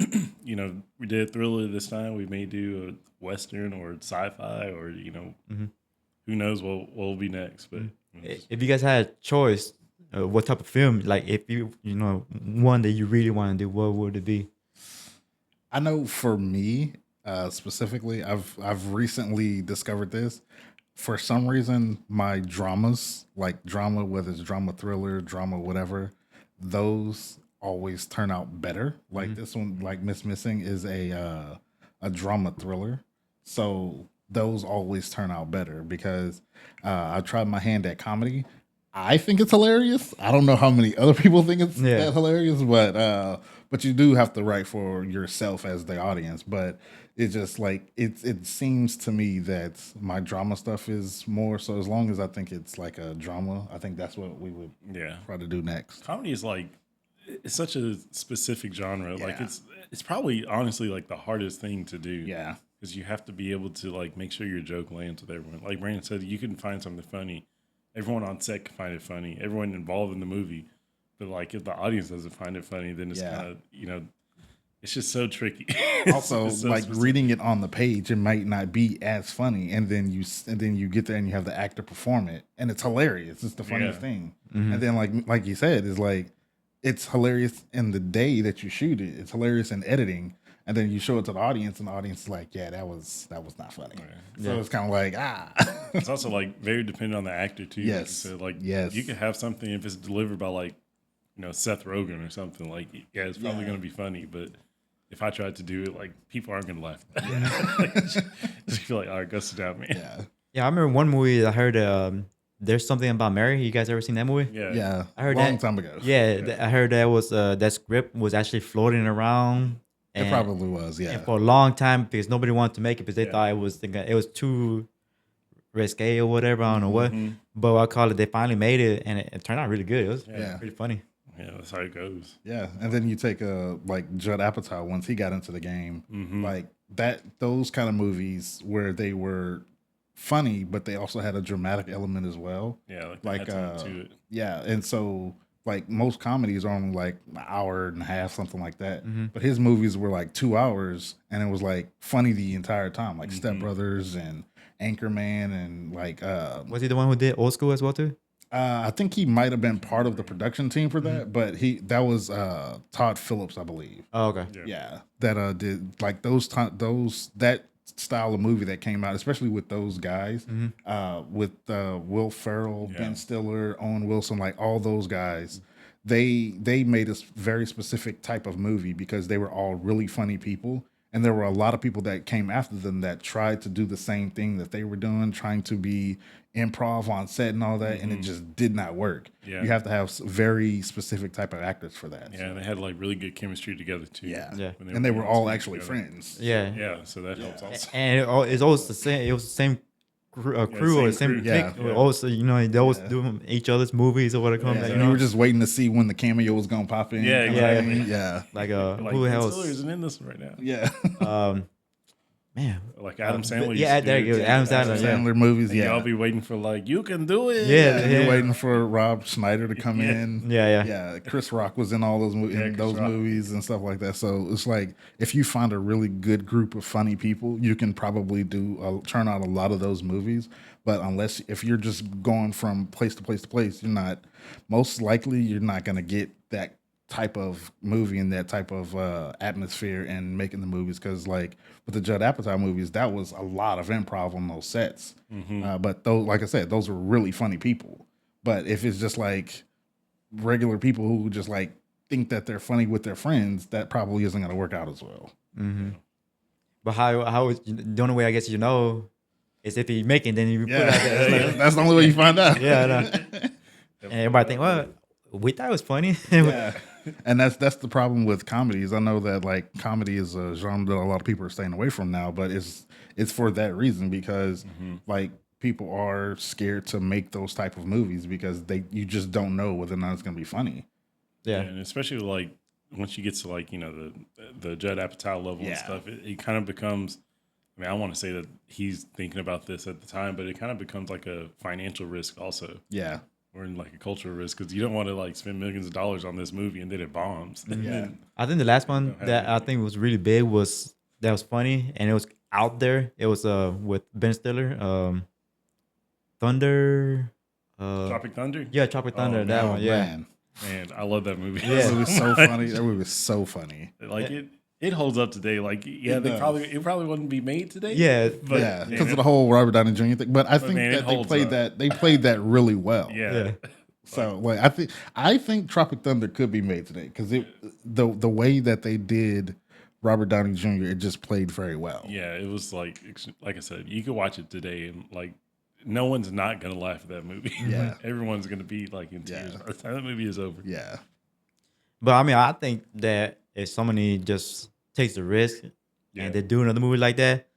we did thriller this time. We may do a Western or sci-fi or, who knows what will be next. But If you guys had a choice, what type of film, like if one that you really want to do, what would it be? I know for me, specifically, I've recently discovered this. For some reason, my dramas, like drama, whether it's drama thriller, drama whatever, those always turn out better. Like this one, like Miss Missing is a drama thriller, so those always turn out better because I tried my hand at comedy. I think it's hilarious. I don't know how many other people think it's that hilarious, but you do have to write for yourself as the audience. But it's just like it seems to me that my drama stuff is more. So as long as I think it's like a drama, I think that's what we would try to do next. comedy is like, it's such a specific genre. Like it's probably honestly like the hardest thing to do. Yeah. Because you have to be able to like make sure your joke lands with everyone. Like Brandon said, you can find something funny. Everyone on set can find it funny. Everyone involved in the movie. But like if the audience doesn't find it funny, then it's kind of, it's just so tricky. Also, It's so like specific. reading it on the page, it might not be as funny, and then you get there and you have the actor perform it, and it's hilarious. It's the funniest thing. And then like you said, is like it's hilarious in the day that you shoot it. It's hilarious in editing, and then you show it to the audience, and the audience is like, yeah, that was not funny. So it's kind of like It's also like very dependent on the actor too. Yes. Like you said. Like you can have something if it's delivered by like, Seth Rogen or something, like it's probably gonna be funny, but if I tried to do it, like people aren't gonna laugh. Just feel like, all right, go sit down, man. Yeah, I remember one movie I heard. There's Something About Mary. You guys ever seen that movie? Yeah. I heard long that- time ago. Yeah, I heard that was that script was actually floating around. It probably was. Yeah. And for a long time because nobody wanted to make it because they thought it was too risque or whatever. I don't know what. But I call it. They finally made it, and it turned out really good. It was pretty funny. Yeah, that's how it goes. Yeah, and then you take like Judd Apatow once he got into the game, like those kind of movies where they were funny, but they also had a dramatic element as well. Yeah, like to it. yeah, and so like most comedies are only like an hour and a half, something like that. But his movies were like 2 hours, and it was like funny the entire time, like Step Brothers and Anchorman and like Was he the one who did Old School as well too? I think he might have been part of the production team for that, but that was Todd Phillips, I believe. Oh, okay. Yeah, that did like those that style of movie that came out, especially with those guys, with Will Ferrell, Ben Stiller, Owen Wilson, like all those guys. They made a very specific type of movie because they were all really funny people. And there were a lot of people that came after them that tried to do the same thing that they were doing, trying to be improv on set and all that, and it just did not work. Yeah. You have to have very specific type of actors for that. Yeah, and they had like really good chemistry together too. Yeah. when And they were all working actually together. friends. Yeah. Yeah, so that helps also. And it's always the same. It was the same crew or the same same crew. clique. Yeah. Also, they always do each other's movies or what it comes. Yeah, You and know, you were just waiting to see when the cameo was gonna pop in. Yeah, kinda exactly. thing. Yeah. like Like who Ben else? Stiller isn't in this right now. Yeah. Man, Like Adam Sandler. yeah, used to there do you go. it. Adam Sandler. Yeah. Sandler movies, And yeah. y'all be waiting for like, you can do it. Yeah, And you're waiting for Rob Schneider to come in. Yeah. Yeah, Chris Rock was in all those Chris Rock. movies and stuff like that. So it's like if you find a really good group of funny people, you can probably turn out a lot of those movies. But if you're just going from place to place to place, you're not going to get that type of movie and that type of atmosphere and making the movies, because like with the Judd Apatow movies, that was a lot of improv on those sets. But those, like I said, those were really funny people. But if it's just like regular people who just like think that they're funny with their friends, that probably isn't going to work out as well. But how is the only way I guess is if you make it, then you put it out there. It's like, That's the only way you find out. yeah, I know. And everybody think, well, we thought it was funny. Yeah. And that's the problem with comedies. I know that like comedy is a genre that a lot of people are staying away from now, but it's for that reason, because like people are scared to make those type of movies because you just don't know whether or not it's going to be funny. Yeah. And especially like once you get to like, the Judd Apatow level and stuff, it kind of becomes, I mean, I want to say that he's thinking about this at the time, but it kind of becomes like a financial risk also. Yeah. Or in like a cultural risk, because you don't want to like spend millions of dollars on this movie and then it bombs. Yeah. I think the last one that I think was really big was funny and it was out there. It was with Ben Stiller, Thunder. Tropic Thunder. Yeah, Tropic Thunder. Oh, that one. Yeah. Man, I love that movie. Yeah. That movie was so funny. That movie was so funny. Like it holds up today. Like it probably wouldn't be made today. Yeah. But, Yeah, because of the whole Robert Downey Jr. thing. But I think man, it that they holds played up. they played that really well. Yeah. So like I think Tropic Thunder could be made today, because the way that they did Robert Downey Jr. it just played very well. Yeah, it was like I said, you could watch it today and like no one's not gonna laugh at that movie. Yeah. Everyone's gonna be like in tears by the time that movie is over. Yeah. But I mean, I think that if somebody just takes the risk Yeah. and they do another movie like that,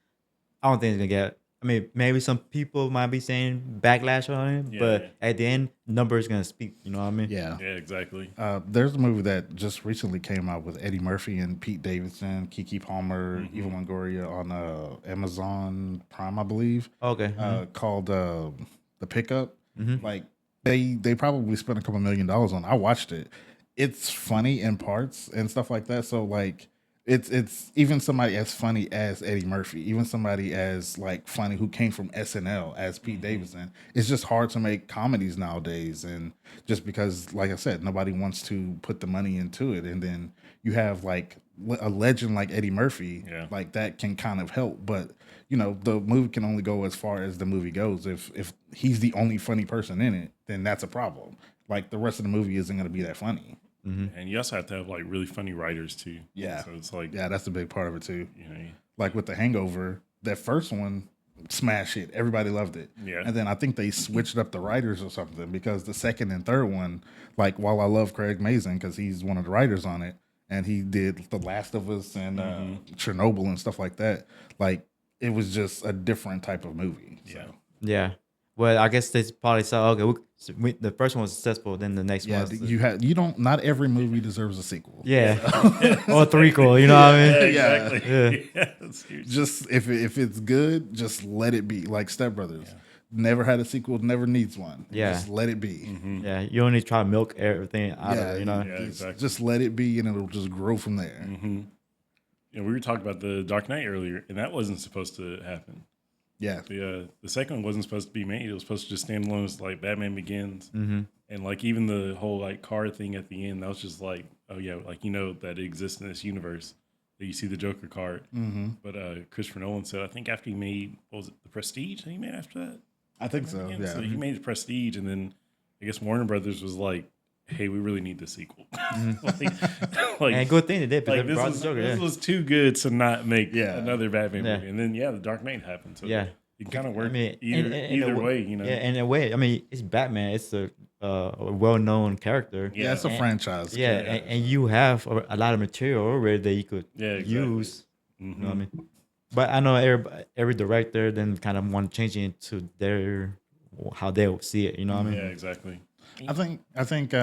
I don't think it's gonna get. I mean, maybe some people might be saying backlash on it, Yeah, but yeah. at the end, numbers gonna speak. You know what I mean? Yeah. Yeah, exactly. There's a movie that just recently came out with Eddie Murphy and Pete Davidson, Keke Palmer, Eva Longoria on Amazon Prime, I believe. Okay. Called The Pickup. Like they probably spent a couple $1 million on it. I watched it. It's funny in parts and stuff like that. So like it's even somebody as funny as Eddie Murphy, even somebody as like funny who came from SNL as Pete Davidson. It's just hard to make comedies nowadays, and just because, like I said, nobody wants to put the money into it, and then you have like a legend like Eddie Murphy, like that can kind of help, but the movie can only go as far as the movie goes. If he's the only funny person in it, then that's a problem. Like the rest of the movie isn't going to be that funny. And you also have to have like really funny writers too. Yeah. So it's like That's a big part of it too. you know, Like with The Hangover, that first one, smash hit. Everybody loved it. Yeah. And then I think they switched up the writers or something, because the second and third one, like while I love Craig Mazin because he's one of the writers on it, and he did The Last of Us and Chernobyl and stuff like that, like it was just a different type of movie. So. Yeah. Well, I guess they probably saw, okay, the first one was successful, then the next Yeah, one. not every movie deserves a sequel. Yeah. Or a threequel, you know what I mean? Yeah. exactly. Yeah. That's huge. Just if it's good, just let it be. Like Step Brothers. Never had a sequel, never needs one. Yeah. Just let it be. Yeah. You don't need to try to milk everything out of it, you know? Yeah, exactly. Just let it be, and it'll just grow from there. We were talking about the Dark Knight earlier, and that wasn't supposed to happen. Yeah. The second one wasn't supposed to be made. It was supposed to just stand alone as like Batman Begins, and like even the whole like car thing at the end. That was just like, oh yeah, like that it exists in this universe. That you see the Joker card. But Christopher Nolan said, I think after he made what was it, The Prestige? That he made after that. I think so. Yeah. Yeah. So he made The Prestige, and then I guess Warner Brothers was like, hey, we really need the sequel. And good thing they did because Like they brought the Joker. this Yeah. was too good to not make Yeah. another Batman Yeah. movie. And then The Dark Knight happened. So Yeah. you can kind of work I mean, either a way, Yeah, in a way. I mean, it's Batman. It's a well-known character. Yeah, it's a And- franchise. Yeah, and you have a lot of material already that you could exactly. use. You know what I mean? But I know every director then kind of want to change it into their how they see it. You know what I mean? Yeah, exactly. I think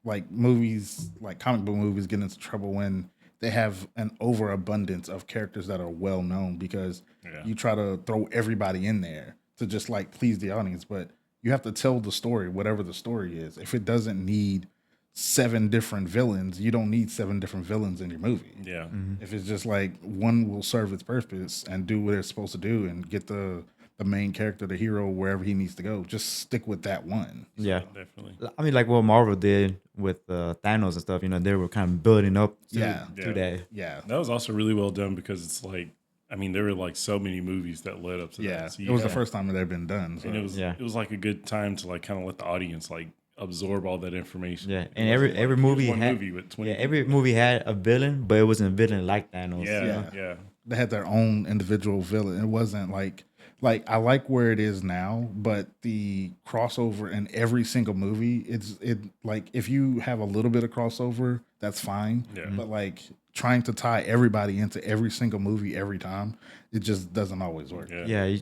like movies, like comic book movies, get into trouble when they have an overabundance of characters that are well known because you try to throw everybody in there to just like please the audience, but you have to tell the story, whatever the story is. If it doesn't need 7 different villains, you don't need 7 different villains in your movie. Yeah. If it's just like one will serve its purpose and do what it's supposed to do and get the main character, the hero, wherever he needs to go, just stick with that one. Yeah. Definitely. I mean, like what Marvel did with Thanos and stuff. You know, they were kind of building up to that. Yeah. That was also really well done because it's like, I mean, there were like so many movies that led up to Yeah. that. So It was the first time it had been done. So. And it was like a good time to like kind of let the audience like absorb all that information. Yeah, It and wasn't every like, movie here's one had movie with 20 every movie had a villain, but it wasn't a villain like Thanos. yeah. They had their own individual villain. It wasn't like I like where it is now, but the crossover in every single movie, it like if you have a little bit of crossover, that's fine. Yeah. But like trying to tie everybody into every single movie every time, it just doesn't always work. Yeah.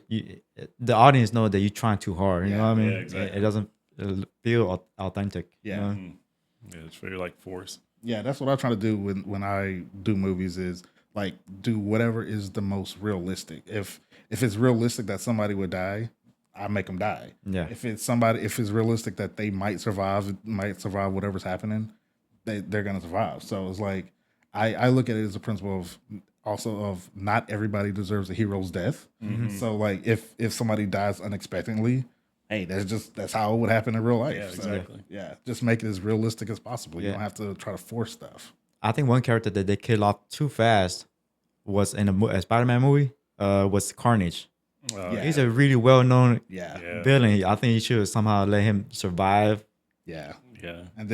The audience know that you're trying too hard. You know what I mean? Yeah, exactly. It doesn't feel authentic. Yeah. You know? Yeah, it's very like forced. Yeah, that's what I try to do when I do movies is like do whatever is the most realistic. If it's realistic that somebody would die, I make them die. Yeah. If it's realistic that they might survive whatever's happening, they're gonna survive. So it's like I look at it as a principle of not everybody deserves a hero's death. So like if somebody dies unexpectedly, hey, that's how it would happen in real life. Yeah, So, exactly. just make it as realistic as possible. You Yeah. don't have to try to force stuff. I think one character that they killed off too fast was in a Spider-Man movie. Was Carnage. Yeah. He's a really well-known Yeah. villain. I think you should somehow let him survive. Yeah. Yeah. And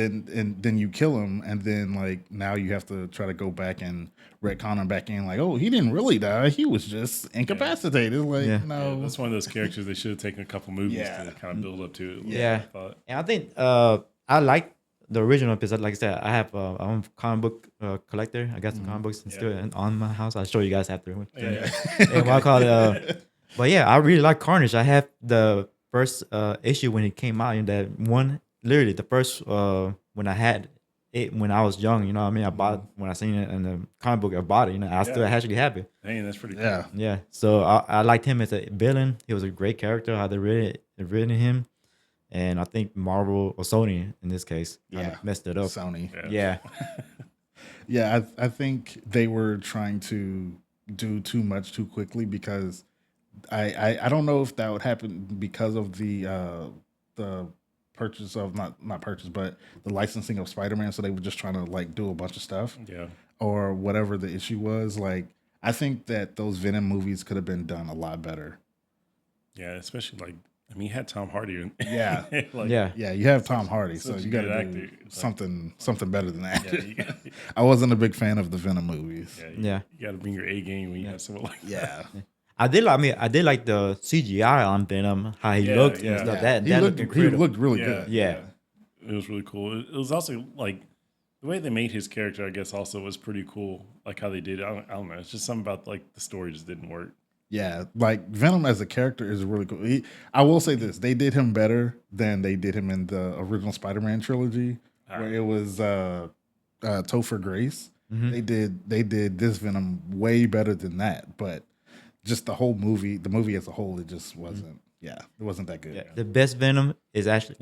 then you kill him, and then like now you have to try to go back and retcon him back in, like, oh, he didn't really die, he was just incapacitated. Like, Yeah. no, That's one of those characters they should have taken a couple movies Yeah. to kind of build up to it. Yeah. I thought. And I think I like the original because, like I said, I have I'm a comic book collector. I got some comic books still on my house. I'll show you guys after. Yeah. And what I call it. But yeah, I really like Carnage. I have the first issue when it came out, in that one, literally the first when I had it when I was young. You know what I mean? I bought when I seen it in the comic book. I bought it. You know, I still actually have it. Hey, that's pretty cool. yeah, Yeah. So I liked him as a villain. He was a great character. How they written him, and I think Marvel or Sony in this case messed it up. Sony. Yeah. Yeah, I think they were trying to do too much too quickly because I don't know if that would happen because of the purchase of not purchase but the licensing of Spider-Man, so they were just trying to like do a bunch of stuff Yeah. or whatever the issue was. Like I think that those Venom movies could have been done a lot better. Yeah. Especially like, I mean, you had Tom Hardy. Yeah. Like, Yeah. Yeah, you have Tom Hardy, so such a you got good to do actor. Like- something better than that. Yeah. You got, I wasn't a big fan of the Venom movies. Yeah. You got to bring your A game when you have someone like that. Yeah. I did like the CGI on Venom, how he Yeah, looked yeah. and stuff. Yeah. That he looked looked incredible. really Yeah. good. Yeah. It was really cool. It was also like the way they made his character, I guess, also was pretty cool. Like how they did it. I don't know. It's just something about like the story just didn't work. Yeah, like Venom as a character is really cool. I will say this: they did him better than they did him in the original Spider-Man trilogy, where it was Topher Grace. They did this Venom way better than that, but just the movie as a whole, it just wasn't. Yeah, it wasn't that good. Yeah. The best Venom is actually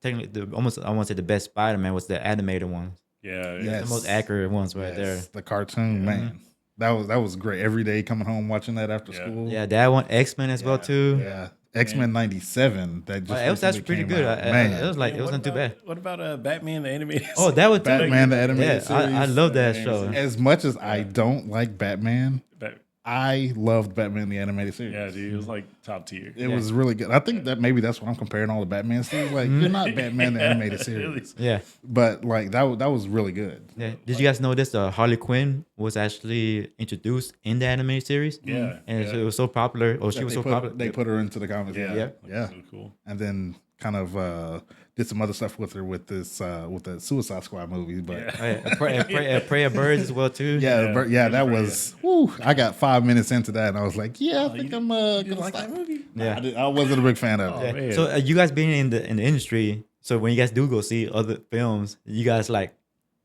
technically almost I want to say the best Spider-Man was the animated ones. Yeah. Yes. The most accurate ones right there. The cartoon man. That was great. Every day coming home watching that after Yeah. school. Yeah, that one X-Men as well too. Yeah. X-Men 97 that just It was actually recently pretty came good. out. It was Man. like Man, it wasn't too bad. What about Batman the animated? Oh, that was too. Batman the Yeah, animated series. I love that Animated show. series. As much as I don't like Batman, Bat- I loved Batman the animated series. yeah, dude, it was like top tier. It was really good. I think that maybe that's what I'm comparing all the Batman series. Like, you're not Batman the animated series, Yeah, but like that was really good. yeah. Did you guys know this? Harley Quinn was actually introduced in the animated series. Yeah, and yeah. it was so popular. Or she That was they so put, popular. They put her into the comics. Yeah, Yeah. like, Yeah. so cool. And then kind of did some other stuff with her with this with the Suicide Squad movie. But Yeah. Oh, yeah, Prey of Birds as well too. yeah, that was. Whew, I got 5 minutes into that, and I was like, yeah, I think you I'm You gonna like stop. that movie? Yeah. I wasn't a big fan of it. Yeah. man. So you guys being in the industry, so when you guys do go see other films, you guys like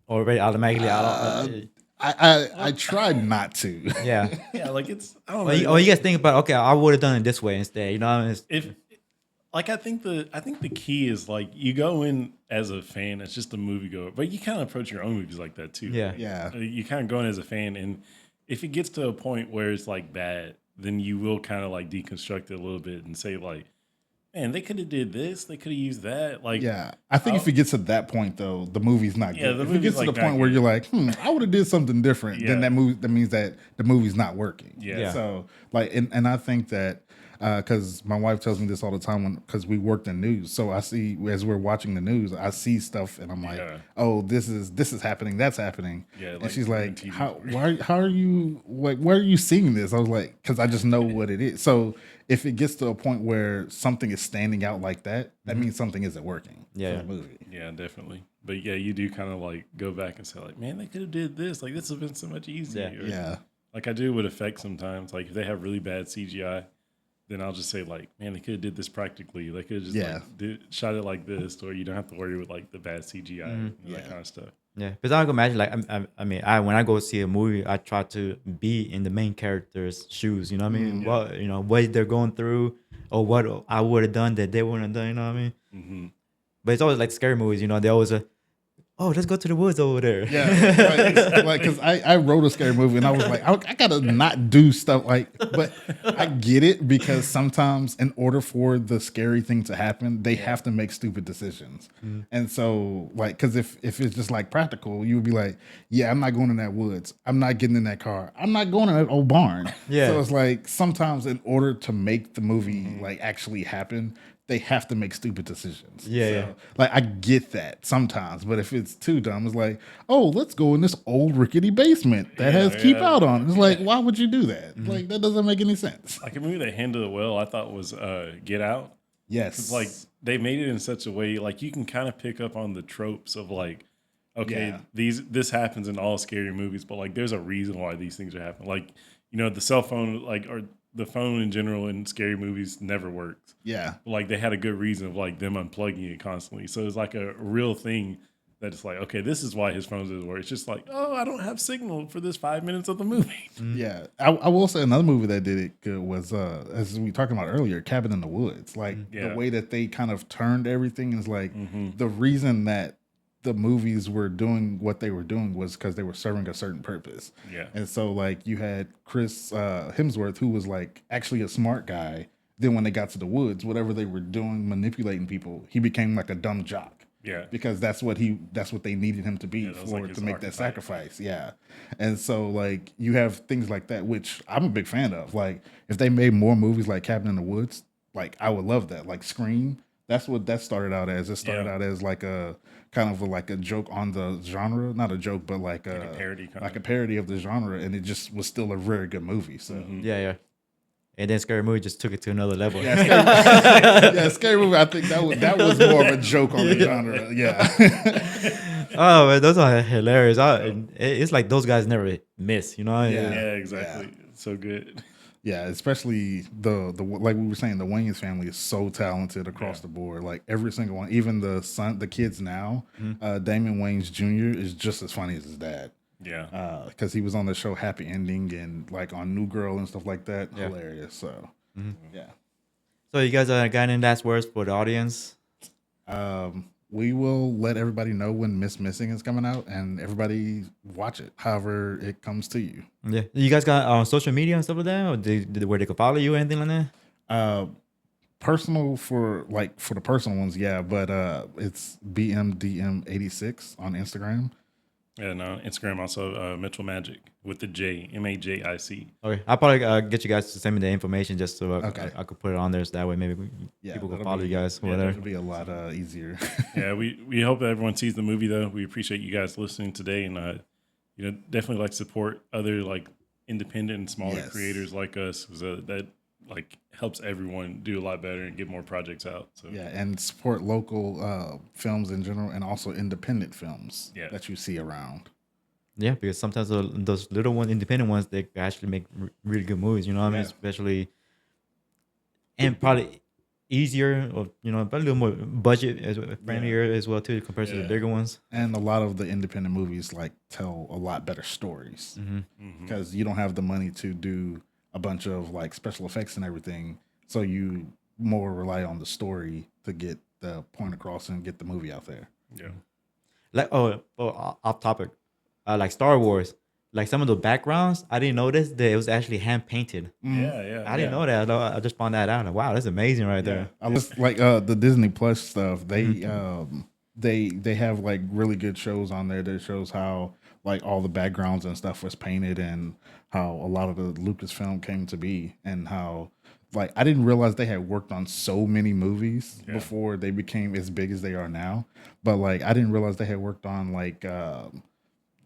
already automatically I tried not to. yeah. Yeah, like it's. I don't Or know. you guys think about, okay, I would have done it this way instead. You know, what I mean? If like I think the key is like you go in as a fan, it's just a moviegoer, but you kind of approach your own movies like that too. Yeah. Yeah. You kind of go in as a fan, and if it gets to a point where it's like bad, then you will kind of like deconstruct it a little bit and say like, man, they could have did this, they could have used that. Like, Yeah, I think if it gets to that point, though, the movie's not Yeah, good. the If it movie's, gets to like, the not point where good. you're like, I would have did something different, then Yeah. that means that the movie's not working. Yeah. So like, and I think that because my wife tells me this all the time because we worked in news, so I see as we're watching the news, I see stuff, and I'm like, Yeah. oh, this is happening, that's happening. Yeah, and like she's on like, TV. how are you like, where are you seeing this? I was like, because I just know what it is. So if it gets to a point where something is standing out like that, that means something isn't working. Yeah. For the movie. yeah, definitely. But yeah, you do kind of like go back and say like, man, they could have did this. Like this would have been so much easier. Yeah. Or, Yeah. Like I do with effects sometimes. Like if they have really bad CGI, then I'll just say like, man, they could have did this practically. They could have just shot it like this, or you don't have to worry with like the bad CGI and that kind of stuff. Yeah, because I can imagine, like, I mean, when I go see a movie, I try to be in the main character's shoes. You know what I mean? What what they're going through, or what I would have done that they wouldn't have done. You know what I mean? Mm-hmm. But it's always like scary movies. You know, they always oh, let's go to the woods over there. Yeah, like because I wrote a scary movie and I was like, I gotta not do stuff like, but I get it because sometimes in order for the scary thing to happen, they have to make stupid decisions. And so like, because if it's just like practical, you would be like, yeah, I'm not going in that woods, I'm not getting in that car, I'm not going in that old barn. Yeah. So it's like sometimes in order to make the movie like actually happen, they have to make stupid decisions. Yeah, So, yeah. like I get that sometimes, but if it's too dumb, it's like, oh, let's go in this old rickety basement that has keep out on it. It's like, why would you do that? Like that doesn't make any sense. Like a movie that handled it well, I thought was Get Out. Yes. It's like they made it in such a way like you can kind of pick up on the tropes of like, okay, this happens in all scary movies, but like there's a reason why these things are happening. Like, you know, the cell phone, like, or the phone in general in scary movies never works. Yeah. Like they had a good reason of like them unplugging it constantly. So it's like a real thing that it's like, okay, this is why his phone doesn't work. It's just like, oh, I don't have signal for this 5 minutes of the movie. Yeah. I will say another movie that did it good was as we were talking about earlier, Cabin in the Woods. Like the way that they kind of turned everything is like the reason that the movies were doing what they were doing was because they were serving a certain purpose. Yeah. And so like you had Chris Hemsworth, who was like actually a smart guy. Then when they got to the woods, whatever they were doing, manipulating people, he became like a dumb jock. Yeah. Because that's what they needed him to be that was for like his to make that archetype. sacrifice. Yeah. And so like you have things like that, which I'm a big fan of. Like if they made more movies like Cabin in the Woods, like I would love that. Like Scream, that's what that started out as. It started out as like a kind of like a joke on the genre, not a joke, but like a parody kind like of. a parody of the genre, and it just was still a very good movie. So Yeah. And then Scary Movie just took it to another level. Scary movie. I think that was more of a joke on the genre. Yeah. Oh, man, those are hilarious. It's like those guys never miss, you know? Yeah. Yeah, exactly. So good. Yeah, especially the like we were saying, the Wayans family is so talented across the board. Like every single one, even the kids now, Damon Wayans Jr. is just as funny as his dad. Yeah. Because he was on the show Happy Ending and like on New Girl and stuff like that. Yeah. Hilarious. So yeah. So you guys got any last words for the audience? we will let everybody know when Miss Missing is coming out, and everybody watch it however it comes to you. Yeah. You guys got social media and stuff like that, or where they could follow you or anything like that? Personal for the personal ones, yeah, but it's BMDM86 on Instagram. And Instagram also Mitchell Magic with the J, Majic. Okay, I'll probably get you guys to send me the information just so Okay. I could put it on there, so that way maybe people can follow you guys, whatever. It'll be a lot easier. Yeah, we hope that everyone sees the movie though. We appreciate you guys listening today, and definitely like support other like independent and smaller Yes. creators like us, because that like helps everyone do a lot better and get more projects out. So Yeah, and support local films in general, and also independent films that you see around. Yeah, because sometimes those little ones, independent ones, they actually make really good movies. You know what I mean? Yeah. Especially, and probably easier, or but a little more budget friendlier as well too, compared to the bigger ones. And a lot of the independent movies like tell a lot better stories because you don't have the money to do a bunch of like special effects and everything, so you more rely on the story to get the point across and get the movie out there. yeah. Like off topic, like Star Wars, like some of the backgrounds, I didn't notice that it was actually hand painted. Yeah. I didn't know that. I just found that out. Like, wow, that's amazing right there. I just like the Disney Plus stuff. They they have like really good shows on there that shows how like all the backgrounds and stuff was painted, and how a lot of the Lucasfilm came to be, and how like I didn't realize they had worked on so many movies before they became as big as they are now. But like I didn't realize they had worked on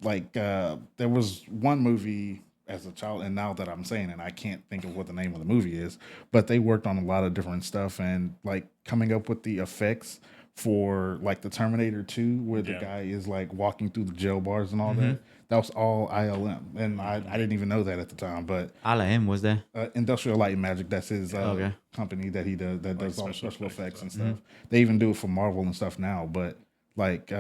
there was one movie as a child, and now that I'm saying it, I can't think of what the name of the movie is, but they worked on a lot of different stuff, and like coming up with the effects for like the Terminator 2, where the guy is like walking through the jail bars and all that was all ILM, and I didn't even know that at the time. But ILM was there. Industrial Light and Magic, that's his company that he does that does all special effects and stuff. They even do it for Marvel and stuff now, but like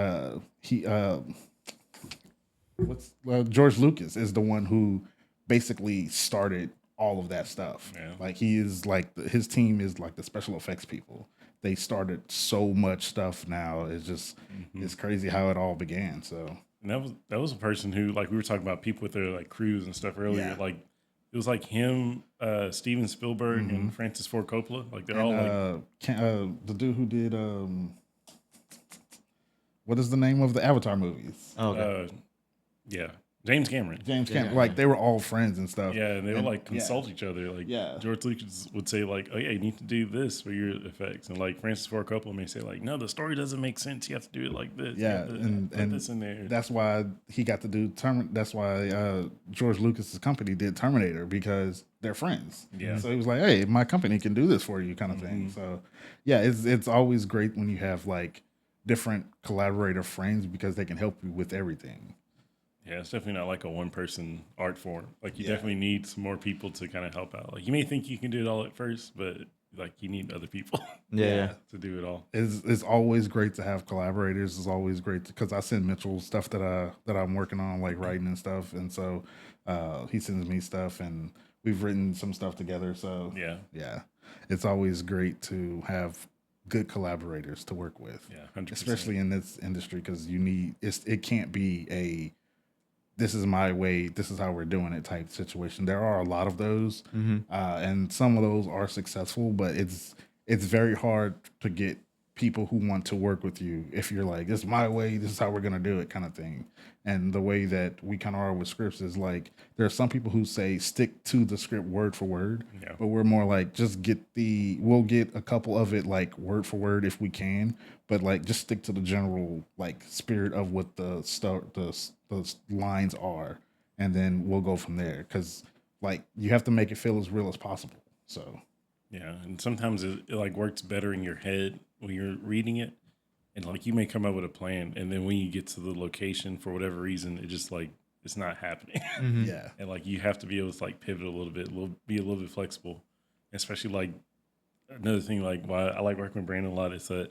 George Lucas is the one who basically started all of that stuff. Yeah. Like he is like his team is like the special effects people. They started so much stuff now. It's just it's crazy how it all began. So And that was a person who, like, we were talking about people with their like crews and stuff earlier. Yeah. Like it was like him, Steven Spielberg, and Francis Ford Coppola. Like they're all like the dude who did what is the name of the Avatar movies? yeah, James Cameron. James Cameron. Like they were all friends and stuff. Yeah, and they would like consult each other. Like Yeah. George Lucas would say like, "Oh yeah, you need to do this for your effects," and like Francis Ford Coppola may say like, "No, the story doesn't make sense. You have to do it like this. You Yeah, have to and put this in there." that's why he got to do That's why George Lucas's company did Terminator, because they're friends. Yeah. So he was like, "Hey, my company can do this for you," kind of thing. So yeah, it's always great when you have like different collaborator friends, because they can help you with everything. Yeah, it's definitely not like a one person art form. Like you definitely need some more people to kind of help out. Like you may think you can do it all at first, but like you need other people Yeah. to do it all. It's always great to have collaborators. It's always great because I send Mitchell stuff that I'm working on, like writing and stuff, and so he sends me stuff, and we've written some stuff together. So yeah, it's always great to have good collaborators to work with. Yeah, 100%. Especially in this industry, because it can't be a this is my way, this is how we're doing it type situation. There are a lot of those, and some of those are successful, but it's very hard to get people who want to work with you if you're like, this is my way, this is how we're gonna do it, kind of thing. And the way that we kind of are with scripts is like, there are some people who say stick to the script word for word, but we're more like, just we'll get a couple of it like word for word if we can, but like just stick to the general like spirit of what the lines are, and then we'll go from there, because like you have to make it feel as real as possible. So yeah, and sometimes it like works better in your head when you're reading it, and like you may come up with a plan, and then when you get to the location for whatever reason, it just like it's not happening. yeah, And like you have to be able to like pivot a little bit, be a little bit flexible. Especially like another thing, like why I like working with Brandon a lot is that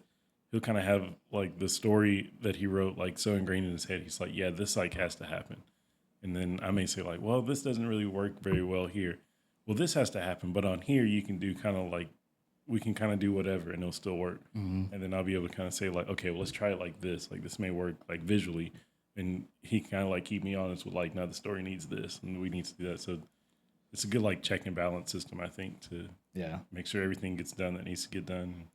he'll kind of have like the story that he wrote like so ingrained in his head. He's like, yeah, this like has to happen. And then I may say like, well, this doesn't really work very well here. Well, this has to happen, but on here you can do kind of like we can kind of do whatever and it'll still work. And then I'll be able to kind of say like, okay, well, let's try it like this may work like visually. And he kind of like keep me honest with like, no, the story needs this and we need to do that. So it's a good like check and balance system, I think, to make sure everything gets done that needs to get done.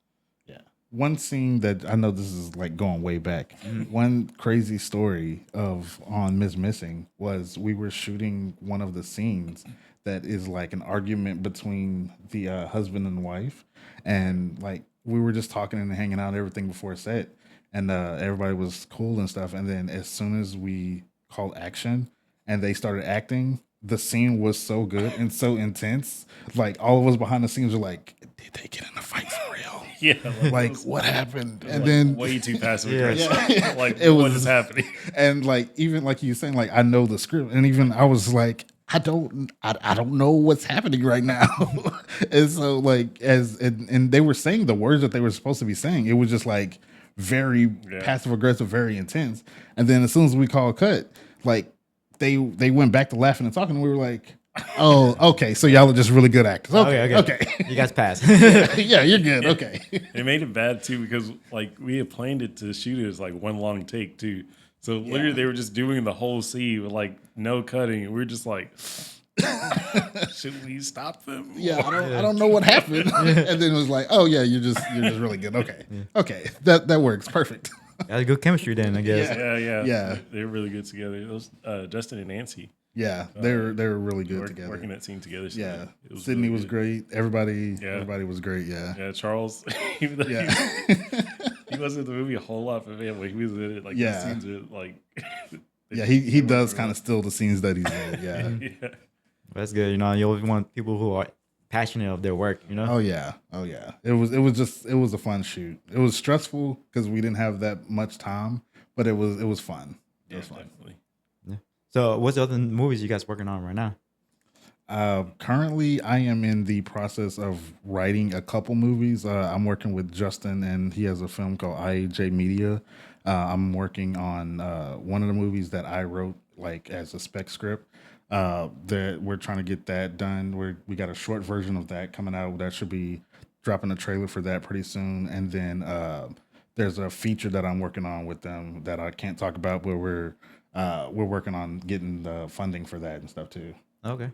Yeah. One scene that I know this is like going way back. One crazy story on Miss Missing was we were shooting one of the scenes that is like an argument between the husband and wife, and like we were just talking and hanging out and everything before set, and everybody was cool and stuff. And then as soon as we called action and they started acting, the scene was so good and so intense. Like all of us behind the scenes were like, "Did they get in a fight for real? Yeah, Like what happened?" And like, then way too passive aggressive. Yeah. Like It what was- is happening? and like even like you saying, like I know the script, and even I was like, I don't know what's happening right now. And so like and they were saying the words that they were supposed to be saying. It was just like very passive aggressive, very intense. And then as soon as we called cut, like they went back to laughing and talking. And we were like, oh, okay, so y'all are just really good actors. Okay. You guys pass. Yeah, you're good. Okay. It made it bad too because like we had planned it to shoot it as like one long take too. So literally they were just doing the whole scene with like no cutting. And we were just like, should we stop them? Yeah, I don't know what happened. And then it was like, oh yeah, you're just really good. Okay, that works perfect. That's good chemistry then, I guess. Yeah. They're really good together. Those Justin and Nancy. Yeah, they were really good together. Working that scene together. So Yeah, it was Sydney really was good. great. Everybody was great. Yeah, Yeah, Charles, even though yeah, he wasn't in the movie a whole lot, but man, when he was in it, like Yeah. the scenes are like, yeah. He does kind of steal the scenes that he's in. Yeah. yeah. That's good. You know, you always want people who are passionate of their work, you know? Oh yeah. It was a fun shoot. It was stressful because we didn't have that much time, but it was fun. It was fun. Definitely. So what's the other movies you guys working on right now? Currently, I am in the process of writing a couple movies. I'm working with Justin, and he has a film called IAJ Media. I'm working on one of the movies that I wrote, like as a spec script. That we're trying to get that done. We got a short version of that coming out. That should be dropping a trailer for that pretty soon. And then there's a feature that I'm working on with them that I can't talk about, but we're working on getting the funding for that and stuff too. Okay.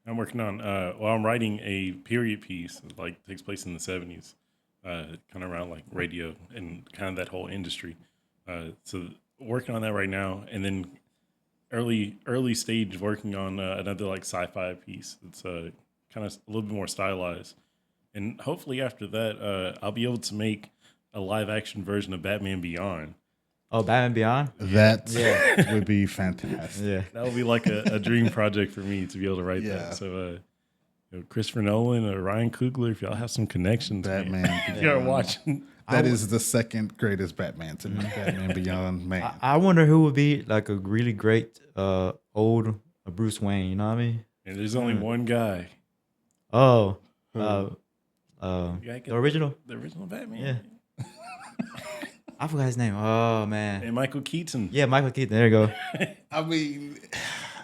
I'm working on, I'm writing a period piece that like takes place in the 70s, kind of around like radio and kind of that whole industry. So working on that right now, and then early stage working on another like sci-fi piece that's kind of a little bit more stylized. And hopefully after that, I'll be able to make a live action version of Batman Beyond. Oh, Batman Beyond? That would be fantastic. Yeah. That would be like a dream project for me to be able to write Yeah. that. So, Christopher Nolan or Ryan Coogler, if y'all have some connections, Batman man, if you're watching. That is the second greatest Batman to me. Batman Beyond, man. I wonder who would be like a really great old Bruce Wayne, you know what I mean? And there's only one guy. Oh. You gotta get The original? the original Batman. Yeah. I forgot his name. Oh man. And Michael Keaton. Yeah, Michael Keaton. There you go. I mean,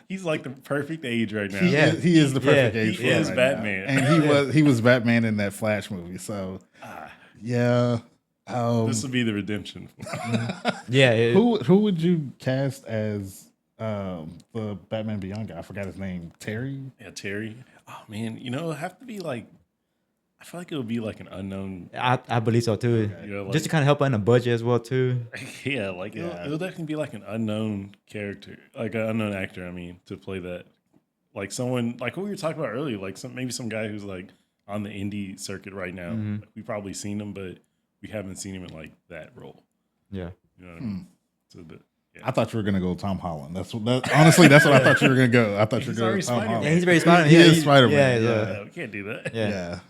He's like the perfect age right now. Yeah. he is the perfect Yeah, age he for it is right Batman. now. And he was Batman in that Flash movie. So yeah. This will be the redemption. Yeah. Who would you cast as the Batman Beyond guy? I forgot his name. Terry? Yeah, Terry. Oh man, it'll have to be like. I feel like it'll be like an unknown. I believe so too. You know, like- Just to kind of help out in the budget as well too. Yeah, like it'll definitely be like an unknown character, like an unknown actor. I mean, to play that, like someone like what we were talking about earlier, like maybe some guy who's like on the indie circuit right now. Like, we've probably seen him, but we haven't seen him in like that role. Yeah. You know what I mean? So I thought you were gonna go Tom Holland. Honestly, that's what I thought you were gonna go. I thought you were He's gonna already go Tom Spider-Man. Holland. Yeah, he's very Spider-Man. He Yeah, is Spider-Man. Yeah, Yeah. yeah, we can't do that. yeah. Yeah.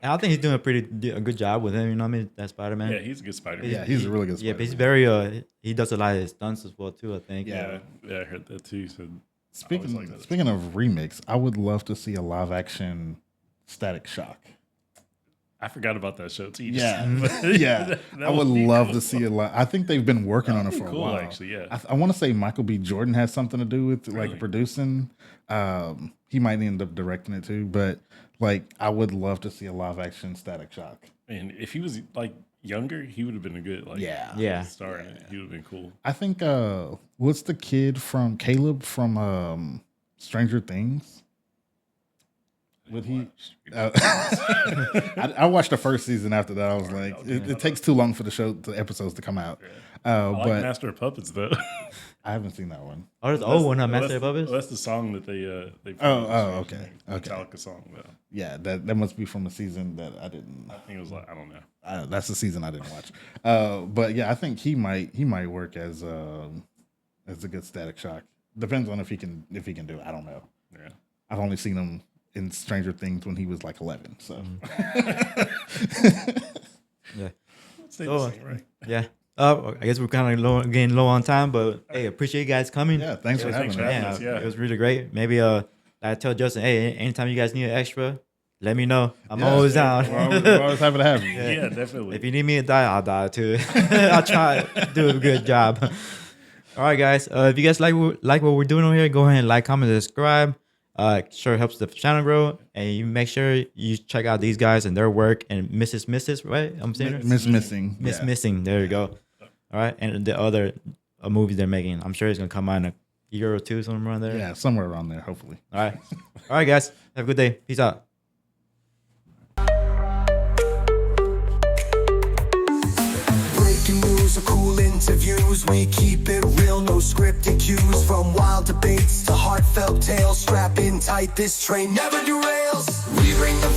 And I think he's doing a good job with him. You know what I mean? That Spider-Man. Yeah, he's a good Spider-Man. Yeah, he's a really good Yeah, but he's Spider-Man. very he does a lot of his stunts as well too. I think. Yeah, I heard that too. So Speaking like that. speaking of remix, I would love to see a live action Static Shock. I forgot about that show too. Yeah, But yeah. that I would be love cool. to see a lot. I think they've been working on it That'd for be a cool, while. actually, yeah. I want to say Michael B. Jordan has something to do with like Really? producing. He might end up directing it too, but Like, I would love to see a live action Static Shock. And if he was like younger, he would have been a good like Yeah. star in it. He would have been cool. I think what's the kid from Caleb from Stranger Things? Would he? I watched the first season. After that, I was like, it takes too long for the episodes to come out. I like But Master of Puppets though. I haven't seen that one. Oh, that's the old one, huh? Well, Master of Puppets? Well, that's the song that they okay. Metallica song though. Yeah, that must be from the season that I didn't. I think it was like I don't know. That's the season I didn't watch. But yeah, I think he might work as a good Static Shock. Depends on if he can do it. I don't know. Yeah. I've only seen him in Stranger Things when he was like 11. So Yeah. Stay So, the same, right? Yeah. I guess we're kind of getting low on time, but hey, appreciate you guys coming. yeah, thanks for having thanks us. for having Yeah, us, yeah. it was really great. Maybe I tell Justin, hey, anytime you guys need an extra, let me know. I'm Yeah, always down. We're always happy to have you. Yeah, definitely. If you need me to die, I'll die too. I'll try to do a good job. All right, guys. If you guys like what we're doing over here, go ahead and like, comment, and subscribe. Sure helps the channel grow, and you make sure you check out these guys and their work and Mrs. right? I'm saying her? Miss Missing. Miss Yeah. Missing. There you go. All right, and the other movies they're making, I'm sure it's gonna come out in a year or two, somewhere around there. Yeah, somewhere around there, hopefully. All right. All right, guys. Have a good day. Peace out. Breaking news or cool interviews, we keep it real, no scripted cues. From wild debates to heartfelt tales, strap in tight, this train never derails. We bring the